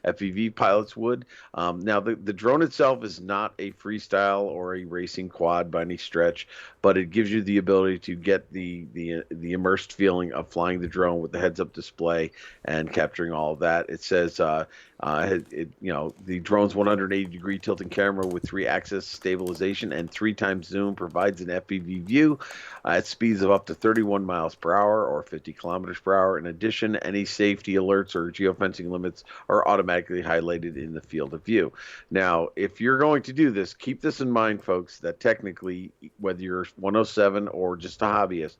FPV pilots would. Now, the drone itself is not a freestyle or a racing quad by any stretch, but it gives you the ability to get the immersed feeling of flying the drone with the heads-up display and capturing all of that. It says the drone's 180-degree tilting camera with 3-axis stabilization and 3x zoom provides an FPV view at speeds of up to 31 miles per hour or 50 kilometers per hour. In addition, any safety alerts or geofencing limits are automatically highlighted in the field of view. Now, if you're going to do this, keep this in mind, folks, that technically, whether you're 107 or just a hobbyist,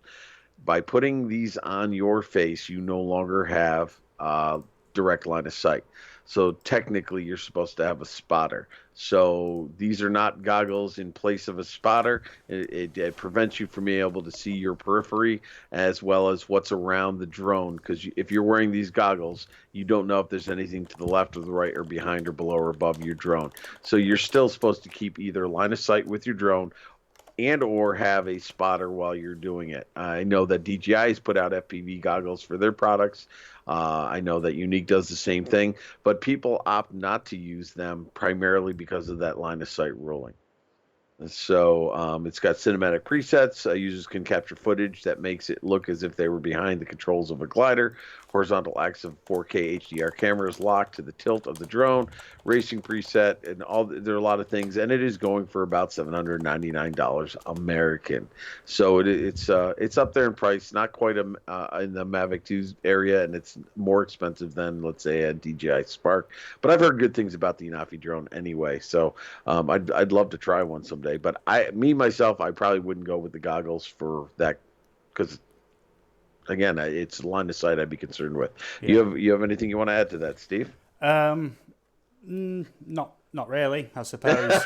by putting these on your face, you no longer have direct line of sight. So technically, you're supposed to have a spotter. So these are not goggles in place of a spotter. It prevents you from being able to see your periphery as well as what's around the drone. Because if you're wearing these goggles, you don't know if there's anything to the left or the right or behind or below or above your drone. So you're still supposed to keep either line of sight with your drone and or have a spotter while you're doing it. I know that DJI has put out FPV goggles for their products. I know that Unique does the same thing, but people opt not to use them primarily because of that line of sight ruling. So it's got cinematic presets. Users can capture footage that makes it look as if they were behind the controls of a glider. Horizontal axis of 4K HDR camera is locked to the tilt of the drone. Racing preset and there are a lot of things, and it is going for about $799 American. So it's up there in price, not quite in the Mavic 2 area, and it's more expensive than, let's say, a DJI Spark. But I've heard good things about the Anafi drone anyway, so I'd love to try one someday. But I probably wouldn't go with the goggles for that because, again, it's line of sight I'd be concerned with. Yeah. You have anything you want to add to that, Steve? Not really, I suppose.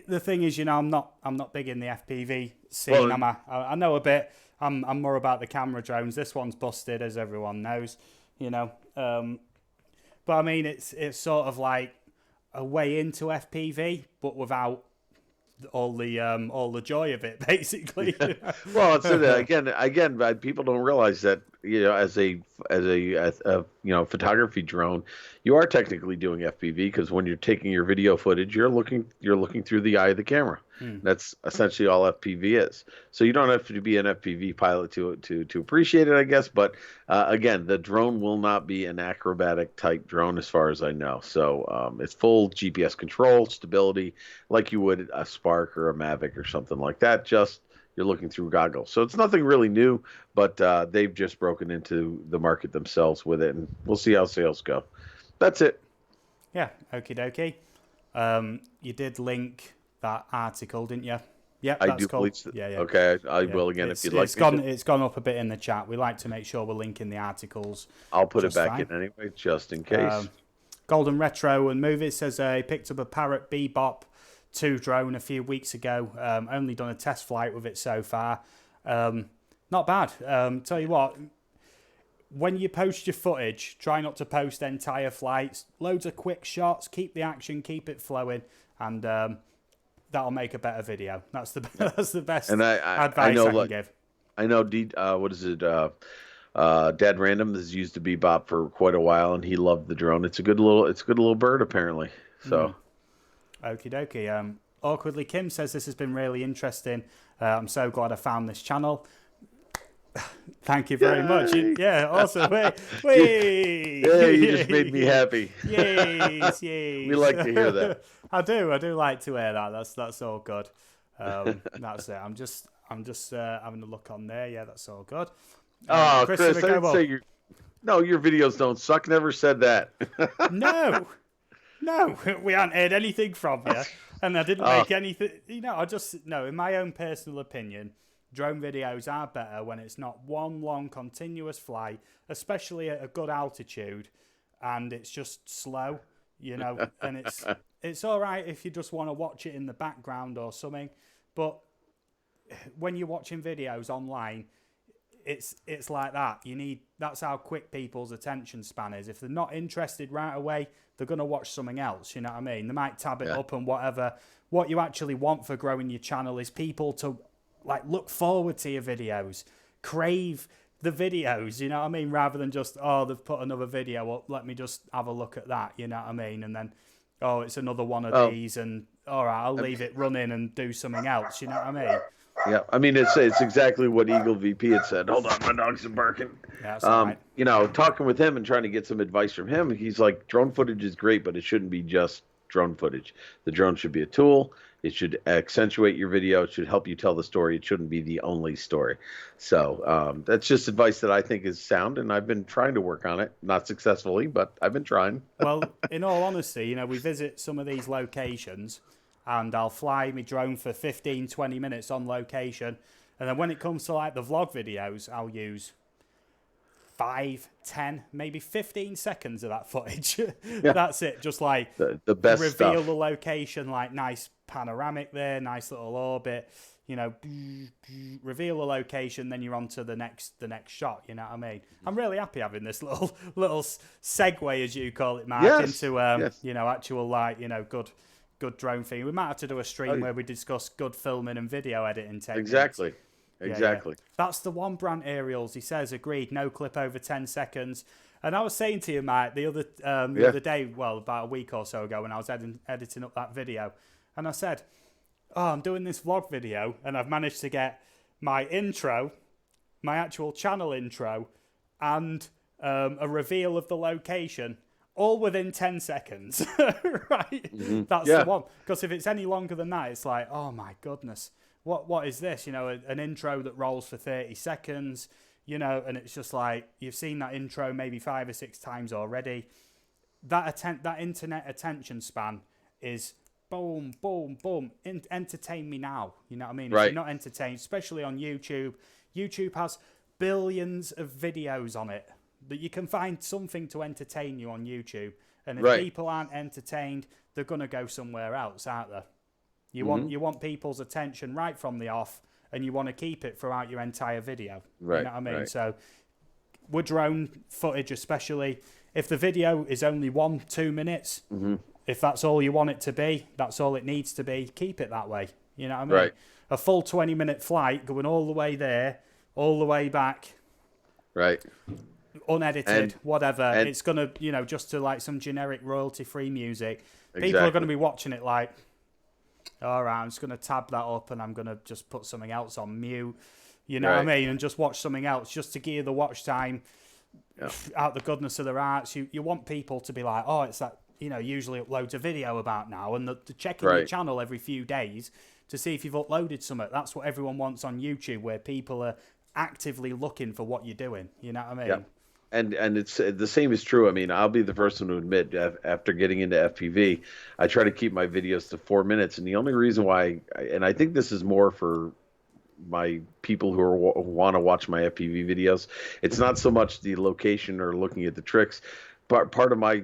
The thing is, I'm not big in the FPV scene. Well, I know a bit. I'm more about the camera drones. This one's busted, as everyone knows. But I mean, it's sort of like a way into FPV, but without all the joy of it, basically. Well, it's again, people don't realize that photography drone, you are technically doing FPV because when you're taking your video footage, you're looking through the eye of the camera. That's essentially all FPV is. So you don't have to be an FPV pilot to appreciate it, I guess. But again, the drone will not be an acrobatic type drone as far as I know. So it's full GPS control, stability, like you would a Spark or a Mavic or something like that. Just you're looking through goggles. So it's nothing really new, but they've just broken into the market themselves with it, and we'll see how sales go. That's it. Yeah, okie dokie. You did link that article, didn't you? Yeah, I that's do cool. believe. Yeah. Okay, I Yeah. will again if you'd like. It's gone up a bit in the chat. We like to make sure we're linking the articles. I'll put it back fine. in anyway, just in case. Golden Retro and Movies says he picked up a Parrot Bebop 2 drone a few weeks ago. Only done a test flight with it so far. Not bad. Tell you what, when you post your footage, try not to post entire flights. Loads of quick shots. Keep the action. Keep it flowing, and that'll make a better video. That's the best advice I can give. I know. What is it? Dad Random has used the Bebop for quite a while, and he loved the drone. It's a good little bird, apparently. So, okie dokie. Awkwardly Kim says this has been really interesting. I'm so glad I found this channel. Thank you very much. Yeah, awesome. You just made me happy. Yes. We like to hear that. I do like to hear that. That's all good. That's it. I'm just having a look on there. Yeah, that's all good. Chris, I didn't say your videos don't suck. Never said that. No, we haven't heard anything from you, and I didn't make anything. In my own personal opinion, drone videos are better when it's not one long continuous flight, especially at a good altitude, and it's just slow, and it's all right if you just want to watch it in the background or something, but when you're watching videos online, it's like that. That's how quick people's attention span is. If they're not interested right away, they're going to watch something else, you know what I mean? They might tab it up and whatever. What you actually want for growing your channel is people to look forward to your videos, crave the videos, you know what I mean? Rather than just, they've put another video up, let me just have a look at that, you know what I mean? And then, it's another one of these, and all right, I'll leave it running and do something else, you know what I mean? Yeah, I mean, it's exactly what Eagle VP had said. Hold on, my dogs are barking. Yeah, that's all right. Talking with him and trying to get some advice from him, he's like, drone footage is great, but it shouldn't be just drone footage. The drone should be a tool. It should accentuate your video. It should help you tell the story. It shouldn't be the only story. So that's just advice that I think is sound, and I've been trying to work on it. Not successfully, but I've been trying. Well, in all honesty, we visit some of these locations, and I'll fly my drone for 15, 20 minutes on location. And then when it comes to the vlog videos, I'll use 5, 10, maybe 15 seconds of that footage. Yeah. That's it. Just the best reveal stuff. The location, nice panoramic there, nice little orbit, reveal the location, then you're on to the next shot, you know what I mean? I'm really happy having this little segue, as you call it, Mark, into actual good drone thing. We might have to do a stream where we discuss good filming and video editing techniques. Exactly. Yeah. That's the one, Brant Aerials. He says, agreed, no clip over 10 seconds. And I was saying to you, Mike, the other day, about a week or so ago, when I was editing up that video, and I said, I'm doing this vlog video, and I've managed to get my intro, my actual channel intro, and a reveal of the location, all within 10 seconds, right? Mm-hmm. That's the one. Because if it's any longer than that, it's like, oh my goodness, what is this? An intro that rolls for 30 seconds, and it's just like, you've seen that intro maybe 5 or 6 times already. That internet attention span is boom, boom, boom. Entertain me now. You know what I mean? Right. If you're not entertained, especially on YouTube, YouTube has billions of videos on it that you can find something to entertain you on YouTube. And if people aren't entertained, they're going to go somewhere else, aren't they? You want people's attention right from the off, and you want to keep it throughout your entire video. Right. You know what I mean? Right. So with drone footage especially, if the video is only 1-2 minutes, if that's all you want it to be, that's all it needs to be, keep it that way. You know what I mean? Right. A full 20-minute flight going all the way there, all the way back, Right. unedited, whatever. And It's gonna, just to like some generic royalty-free music. People are exactly. gonna be watching it like, all right, I'm just gonna tab that up and I'm gonna just put something else on mute. You know what I Right. mean? And just watch something else just to gear the watch time Yeah. out the goodness of their hearts. You want people to be like, oh, it's that, usually uploads a video about now, and they're checking your Right. channel every few days to see if you've uploaded something. That's what everyone wants on YouTube, where people are actively looking for what you're doing. You know what I Yeah. mean? And it's the same is true. I mean, I'll be the first one to admit after getting into FPV, I try to keep my videos to 4 minutes. And the only reason why, and I think this is more for my people who want to watch my FPV videos, it's not so much the location or looking at the tricks, but part of my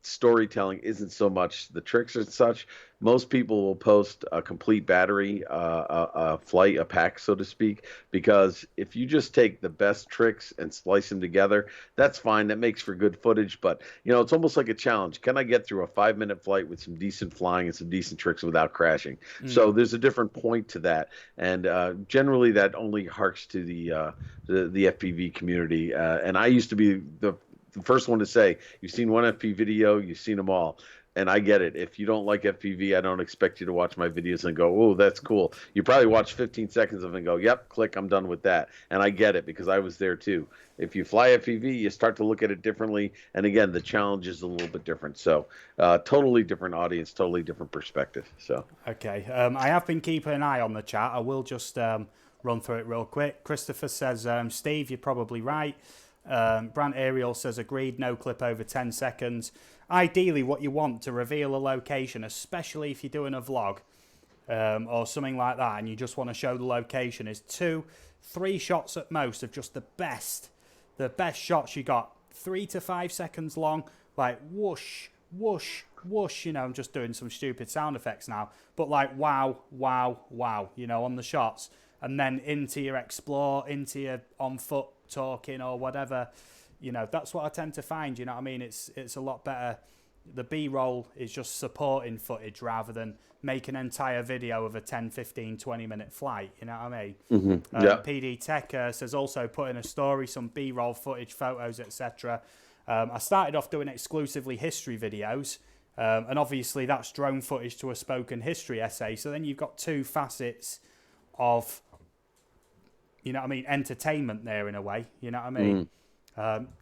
storytelling isn't so much the tricks and such. Most people will post a complete battery, a flight, a pack, so to speak, because if you just take the best tricks and splice them together, that's fine. That makes for good footage, but it's almost like a challenge. Can I get through a 5-minute flight with some decent flying and some decent tricks without crashing? So there's a different point to that, and generally that only harks to the FPV community. And I used to be the first one to say, you've seen one FPV video, you've seen them all. And I get it. If you don't like FPV, I don't expect you to watch my videos and go, oh, that's cool. You probably watch 15 seconds of it and go, yep, click, I'm done with that. And I get it because I was there too. If you fly FPV, you start to look at it differently. And again, the challenge is a little bit different. So totally different audience, totally different perspective. So Okay. I have been keeping an eye on the chat. I will just run through it real quick. Christopher says, Steve, you're probably right. Brant Ariel says, agreed, no clip over 10 seconds. Ideally, what you want to reveal a location, especially if you're doing a vlog or something like that, and you just want to show the location, is 2-3 shots at most of just the best shots you got. 3 to 5 seconds long, like whoosh, whoosh, whoosh. I'm just doing some stupid sound effects now, but like wow, wow, wow, on the shots. And then into your explore, into your on foot talking or whatever. That's what I tend to find. You know what I mean? It's a lot better. The B-roll is just supporting footage rather than make an entire video of a 10, 15, 20-minute flight. You know what I mean? yeah. PD Tech says also put in a story, some B-roll footage, photos, etc. I started off doing exclusively history videos. And obviously that's drone footage to a spoken history essay. So then you've got two facets of, entertainment there in a way. You know what I mean?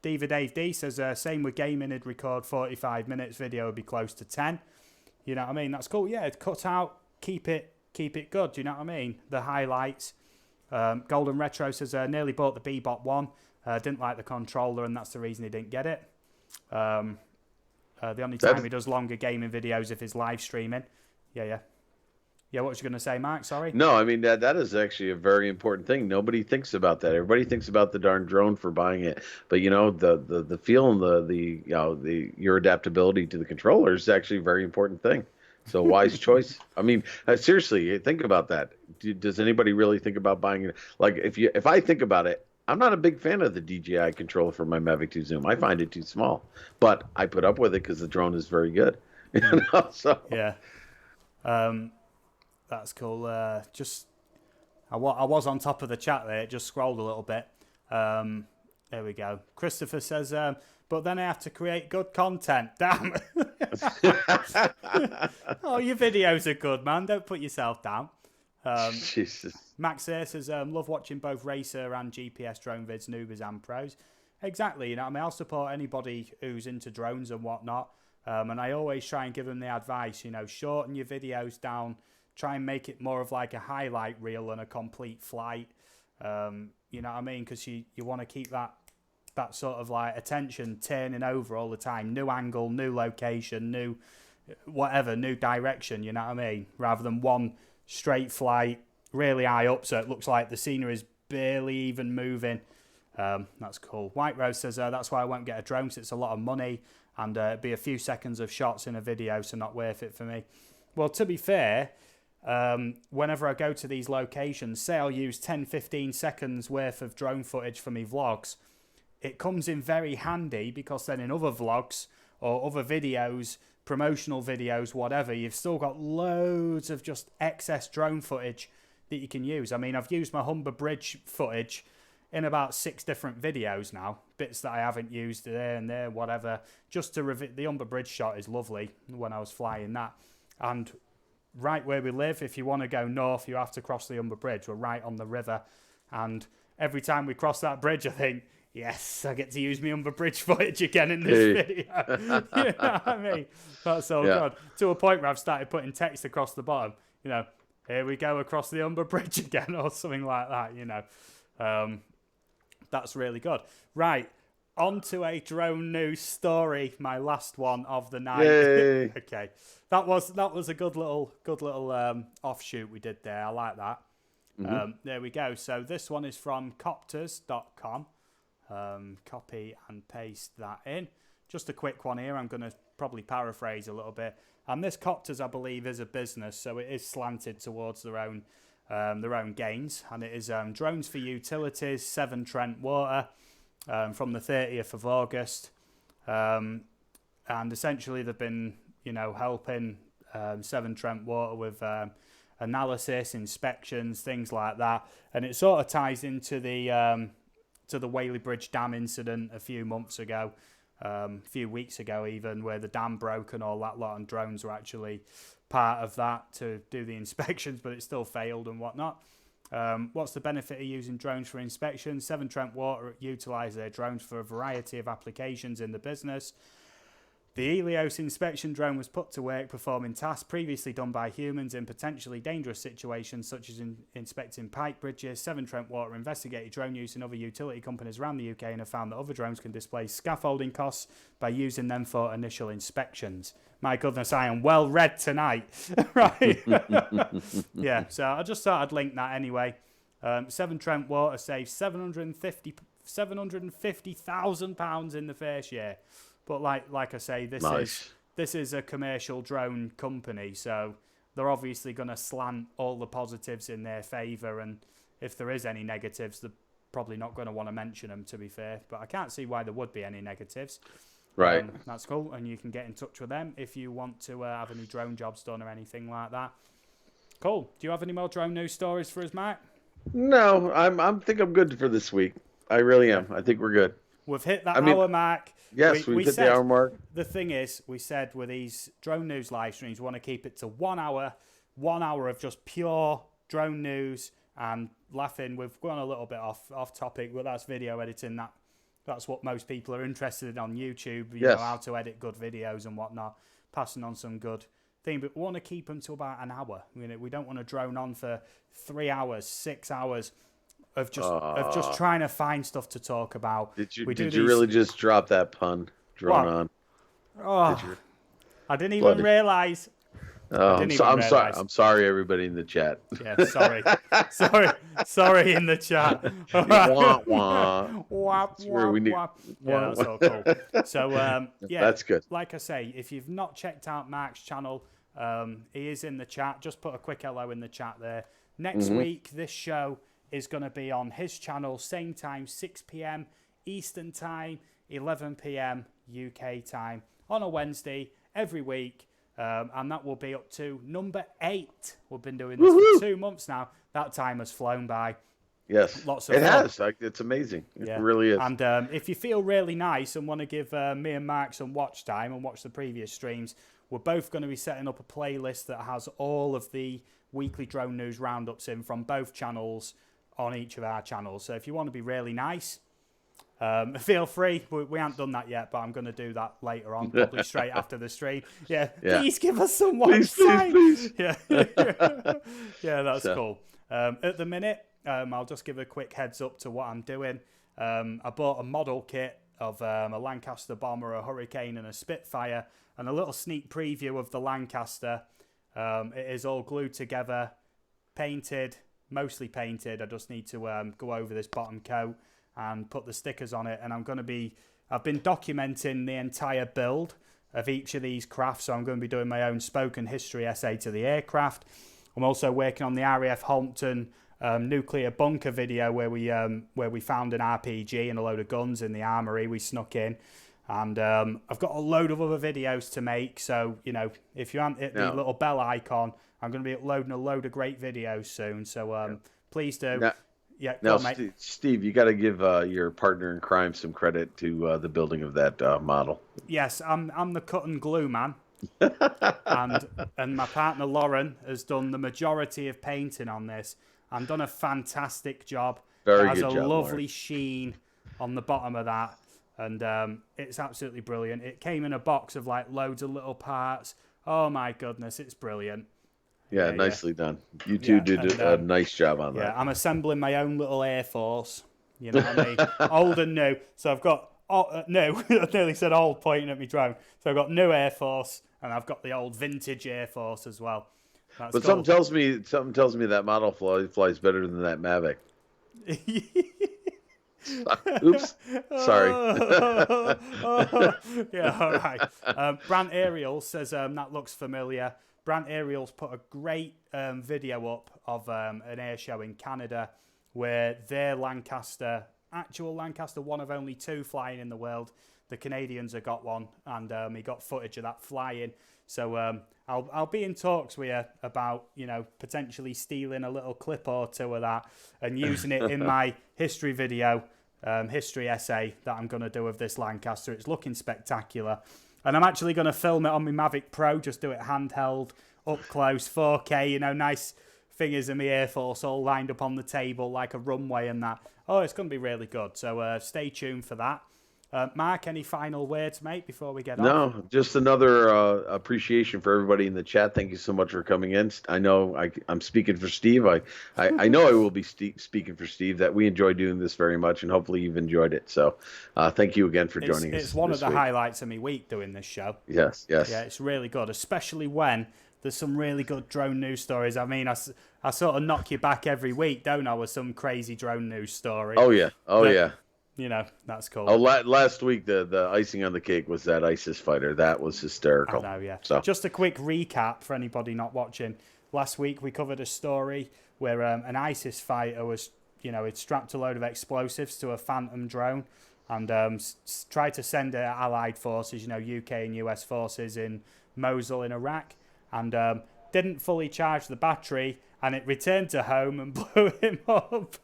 Diva Dave D says, same with gaming, it'd record 45 minutes, video would be close to 10. You know what I mean? That's cool. Yeah, cut out, keep it good. You know what I mean? The highlights. Golden Retro says, nearly bought the Bebop one. Didn't like the controller, and that's the reason he didn't get it. The only time he does longer gaming videos if he's live streaming. Yeah, what was you going to say, Mark? Sorry? No, I mean, that is actually a very important thing. Nobody thinks about that. Everybody thinks about the darn drone for buying it, but the feel and your adaptability to the controller is actually a very important thing. So wise choice. I mean, seriously, think about that. Does anybody really think about buying it? Like if I think about it, I'm not a big fan of the DJI controller for my Mavic 2 Zoom. I find it too small, but I put up with it because the drone is very good. So yeah. That's cool. I was on top of the chat there. It just scrolled a little bit. There we go. Christopher says, but then I have to create good content. Damn. Oh, your videos are good, man. Don't put yourself down. Jesus. Max here says, love watching both racer and GPS drone vids, newbies and pros. Exactly. I'll support anybody who's into drones and whatnot. And I always try and give them the advice, shorten your videos down. Try and make it more of like a highlight reel than a complete flight. You know what I mean? Because you want to keep that sort of like attention turning over all the time. New angle, new location, new whatever, new direction, you know what I mean? Rather than one straight flight, really high up, so it looks like the scenery is barely even moving. That's cool. White Rose says, that's why I won't get a drone, 'cause it's a lot of money and it'd be a few seconds of shots in a video, so not worth it for me. Well, to be fair, whenever I go to these locations, say I'll use 10-15 seconds worth of drone footage for me vlogs, it comes in very handy because then in other vlogs or other videos, promotional videos, whatever, you've still got loads of just excess drone footage that you can use. I mean, I've used my Humber Bridge footage in about 6 different videos now. Bits that I haven't used there and there, whatever. Just to the Humber Bridge shot is lovely when I was flying that. And right where we live, if you want to go north, you have to cross the Humber Bridge. We're right on the river. And every time we cross that bridge, I think, yes, I get to use my Humber Bridge footage again in this video. You know what I mean? That's so good. To a point where I've started putting text across the bottom, here we go across the Humber Bridge again, or something like that, That's really good. Right, on to a drone news story, my last one of the night. Yay. Okay, that was a good little offshoot we did there. I like that. Mm-hmm. There we go. So this one is from copters.com. Copy and paste that in. Just a quick one here. I'm going to probably paraphrase a little bit. And this Copters, I believe, is a business, so it is slanted towards their own gains. And it is drones for utilities, Severn Trent Water, from the 30th of August. And essentially, they've been, helping Severn Trent Water with analysis, inspections, things like that. And it sort of ties into the Whaley Bridge Dam incident a few months ago, a few weeks ago even, where the dam broke and all that lot, and drones were actually part of that to do the inspections, but it still failed and whatnot. What's the benefit of using drones for inspections? Severn Trent Water utilise their drones for a variety of applications in the business. The Helios inspection drone was put to work performing tasks previously done by humans in potentially dangerous situations, such as inspecting pipe bridges. Severn Trent Water investigated drone use in other utility companies around the UK and have found that other drones can displace scaffolding costs by using them for initial inspections. My goodness, I am well read tonight. Right. Yeah, so I just thought I'd link that anyway. Severn Trent Water saved £750,000 in the first year. But like I say, this is a commercial drone company, so they're obviously going to slant all the positives in their favour, and if there is any negatives, they're probably not going to want to mention them, to be fair. But I can't see why there would be any negatives. Right. That's cool, and you can get in touch with them if you want to have any drone jobs done or anything like that. Cool. Do you have any more drone news stories for us, Mark? No, I think I'm good for this week. I really am. I think we're good. We've hit that hour mark. Yes, we've hit the hour mark. The thing is, we said with these drone news live streams, we want to keep it to 1 hour of just pure drone news and laughing. We've gone a little bit off topic, but that's video editing. That's what most people are interested in on YouTube. You know, how to edit good videos and whatnot, passing on some good thing. But we want to keep them to about an hour. We don't want to drone on for 3 hours, 6 hours. Of just trying to find stuff to talk about. Did you really just drop that pun? Drone on. Oh, I didn't even realise. I'm sorry. I'm sorry, everybody in the chat. Yeah, sorry in the chat. Wah, wah. Yeah, that's all cool. So that's good. Like I say, if you've not checked out Marc's channel, he is in the chat. Just put a quick hello in the chat there. Next week, this show is going to be on his channel, same time, 6 p.m. Eastern Time, 11 p.m. UK time, on a Wednesday, every week. And that will be up to number 8. We've been doing this for 2 months now. That time has flown by. Yes, lots of fun. Has. It's amazing. It really is. And if you feel really nice and want to give me and Marc some watch time and watch the previous streams, we're both going to be setting up a playlist that has all of the weekly drone news roundups in from both channels on each of our channels. So if you want to be really nice, feel free. We haven't done that yet, but I'm going to do that later on, probably straight after the stream. Yeah. Please give us some watch time. Please. Yeah. Yeah, that's cool. At the minute, I'll just give a quick heads up to what I'm doing. I bought a model kit of a Lancaster bomber, a Hurricane and a Spitfire, and a little sneak preview of the Lancaster. It is all glued together, painted, mostly painted. I just need to go over this bottom coat and put the stickers on it. And I've been documenting the entire build of each of these crafts. So I'm going to be doing my own spoken history essay to the aircraft. I'm also working on the RAF Hampton nuclear bunker video where we found an RPG and a load of guns in the armory. We snuck in. And I've got a load of other videos to make. So, if you haven't hit the little bell icon, I'm going to be uploading a load of great videos soon. So please do. Yeah, go Now, on, mate. Steve, you got to give your partner in crime some credit to the building of that model. Yes, I'm the cut and glue man, and my partner Lauren has done the majority of painting on this and done a fantastic job. It Very has good a job, Lauren. lovely sheen on the bottom of that, and it's absolutely brilliant. It came in a box of like loads of little parts. Oh my goodness, it's brilliant. Yeah, Yeah, nicely done. You two yeah, did and a nice job on yeah, that. I'm assembling my own little Air Force. You know what I mean? Old and new. So I've got new. I nearly said old, pointing at me drone. So I've got new Air Force, and I've got the old vintage Air Force as well. That's But cool. something tells me that model flies better than that Mavic. Oops, sorry. Yeah, all right. Brant Ariel says that looks familiar. Brant Ariel's put a great video up of an air show in Canada where their Lancaster, actual Lancaster, one of only two flying in the world. The Canadians have got one, and he got footage of that flying. So I'll be in talks with you about, potentially stealing a little clip or two of that and using it in my history video, history essay that I'm going to do of this Lancaster. It's looking spectacular. And I'm actually going to film it on my Mavic Pro, just do it handheld, up close, 4K, nice fingers of my Air Force all lined up on the table like a runway and that. Oh, it's going to be really good. So stay tuned for that. Mark, any final words, mate, before we get off? No, just another appreciation for everybody in the chat. Thank you so much for coming in. I know I'm speaking for Steve. I know I will be speaking for Steve that we enjoy doing this very much, and hopefully you've enjoyed it. So thank you again for joining us. It's one of the week. highlights of my week doing this show. Yes. Yeah, it's really good, especially when there's some really good drone news stories. I mean, I sort of knock you back every week, don't I, with some crazy drone news story. Oh, yeah. Yeah. That's cool. Oh, last week, the icing on the cake was that ISIS fighter. That was hysterical. I know, yeah. So. Just a quick recap for anybody not watching. Last week, we covered a story where an ISIS fighter was, he'd strapped a load of explosives to a Phantom drone and tried to send it at Allied forces, UK and US forces in Mosul in Iraq, and didn't fully charge the battery, and it returned to home and blew him up.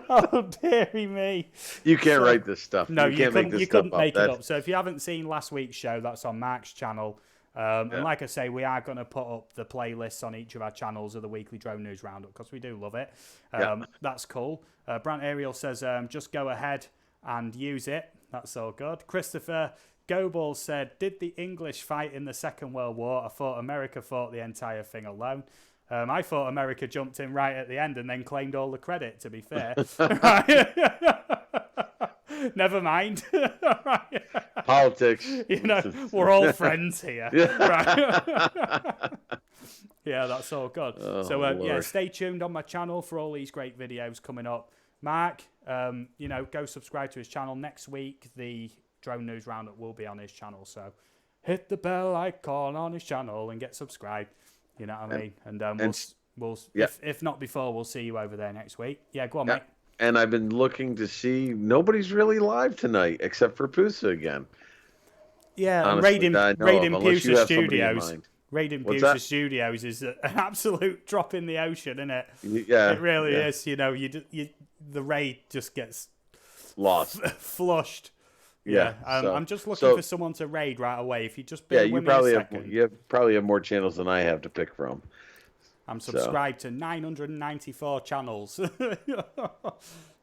Oh, dearie me. You can't write this stuff. No, you couldn't make it up. So if you haven't seen last week's show, that's on Marc's channel. And like I say, we are going to put up the playlists on each of our channels of the weekly drone news roundup because we do love it. That's cool. Brant Ariel says, just go ahead and use it. That's all good. Christopher Gobel said, did the English fight in the Second World War? I thought America fought the entire thing alone. I thought America jumped in right at the end and then claimed all the credit, to be fair. Never mind. Politics. We're all friends here. Right. Yeah, that's all good. So, stay tuned on my channel for all these great videos coming up. Marc, go subscribe to his channel. Next week, the Drone News Roundup will be on his channel. So hit the bell icon on his channel and get subscribed. You know what I mean? And we'll if not before, we'll see you over there next week. Yeah, go on, mate. And I've been looking to see, nobody's really live tonight except for Pusa again. Yeah, honestly, raiding Pusa Studios. Raiding Pusa Studios is an absolute drop in the ocean, isn't it? Yeah, it really is. The raid just gets lost, flushed. Yeah, I'm just looking for someone to raid right away. If you just bear with me a second. You probably have more channels than I have to pick from. I'm subscribed to 994 channels.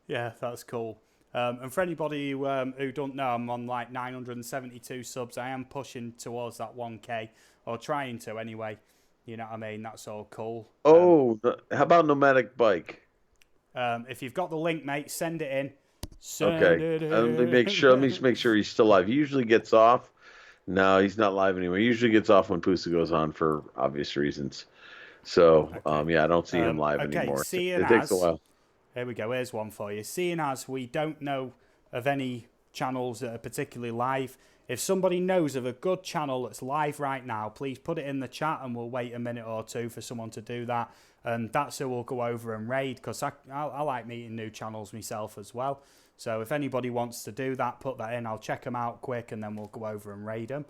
Yeah, that's cool. And for anybody who don't know, I'm on like 972 subs. I am pushing towards that 1K, or trying to anyway. You know what I mean? That's all cool. Oh, how about Nomadic Bike? If you've got the link, mate, send it in. Okay. Let me make sure he's still live. He usually gets off. No, he's not live anymore. He usually gets off when Pusa goes on for obvious reasons. So, I don't see him live anymore. It takes a while. Here we go. Here's one for you. Seeing as we don't know of any channels that are particularly live, if somebody knows of a good channel that's live right now, please put it in the chat and we'll wait a minute or two for someone to do that. And that's who we'll go over and raid, because I like meeting new channels myself as well. So if anybody wants to do that, put that in. I'll check them out quick and then we'll go over and raid them.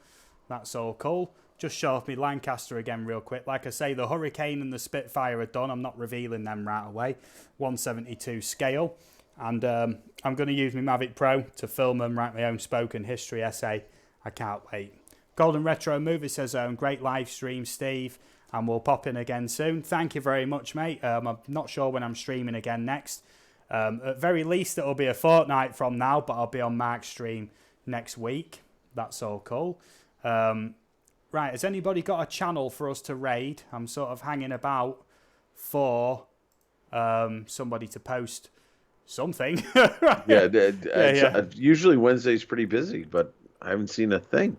That's all cool. just show off my Lancaster again real quick. Like I say, the Hurricane and the Spitfire are done. I'm not revealing them right away. 172 scale. And I'm going to use my Mavic Pro to film and write my own spoken history essay. I can't wait. Golden Retro Movie says, great live stream, Steve. And we'll pop in again soon. Thank you very much, mate. I'm not sure when I'm streaming again next. At very least, it'll be a fortnight from now, but I'll be on Marc's stream next week. That's all cool. Right, has anybody got a channel for us to raid? I'm sort of hanging about for somebody to post something. Yeah. Usually Wednesday's pretty busy, but I haven't seen a thing.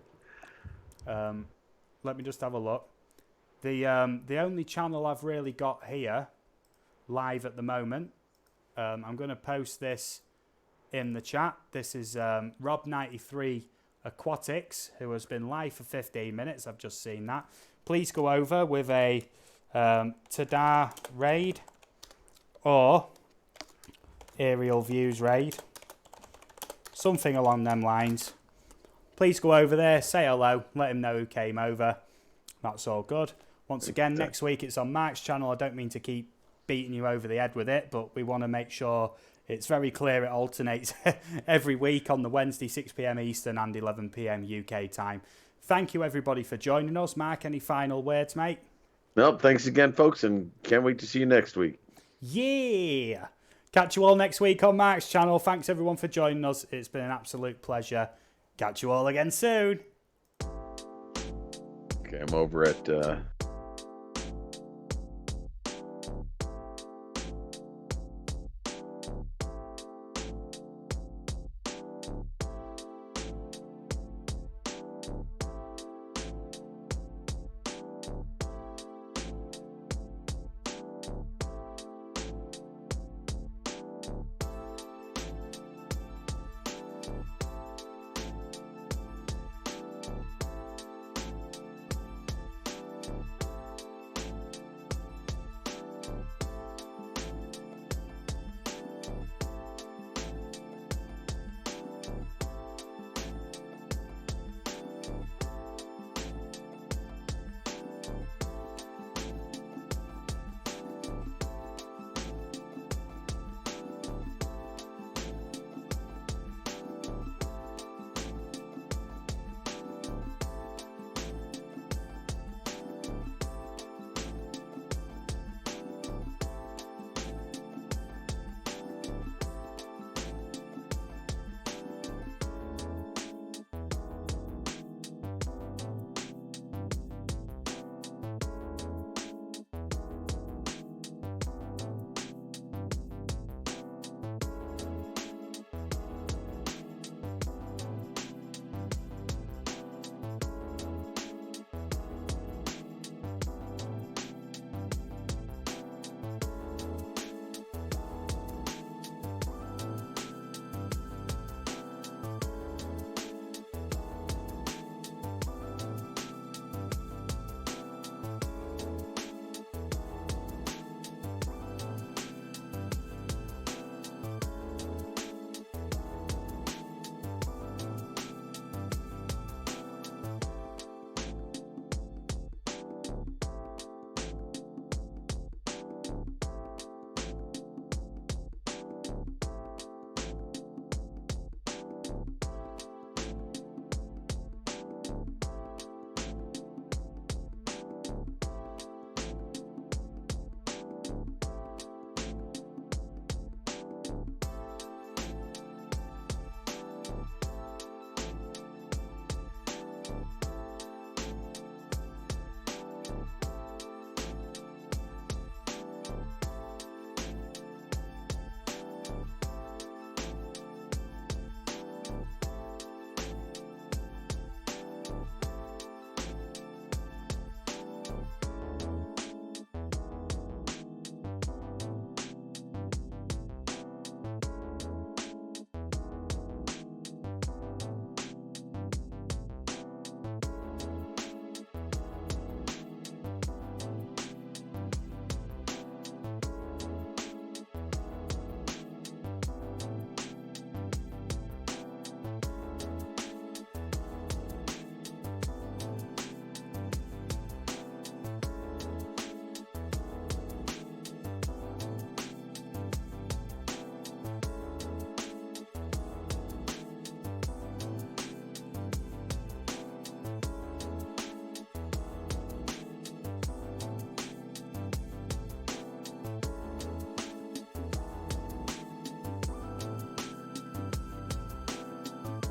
Let me just have a look. The only channel I've really got here live at the moment, I'm going to post this in the chat. This is Rob93 Aquatics, who has been live for 15 minutes. I've just seen that. Please go over with a TADA raid or aerial views raid, something along them lines. Please go over there, say hello, let him know who came over. That's all good. Once again, next week it's on Marc's channel. I don't mean to keep beating you over the head with it, but we want to make sure it's very clear it alternates every week on the Wednesday, 6 p.m. Eastern and 11 p.m. UK time. Thank you, everybody, for joining us. Marc, any final words, mate? Nope, thanks again, folks, and can't wait to see you next week. Yeah! Catch you all next week on Marc's channel. Thanks, everyone, for joining us. It's been an absolute pleasure. Catch you all again soon. Okay, I'm over at...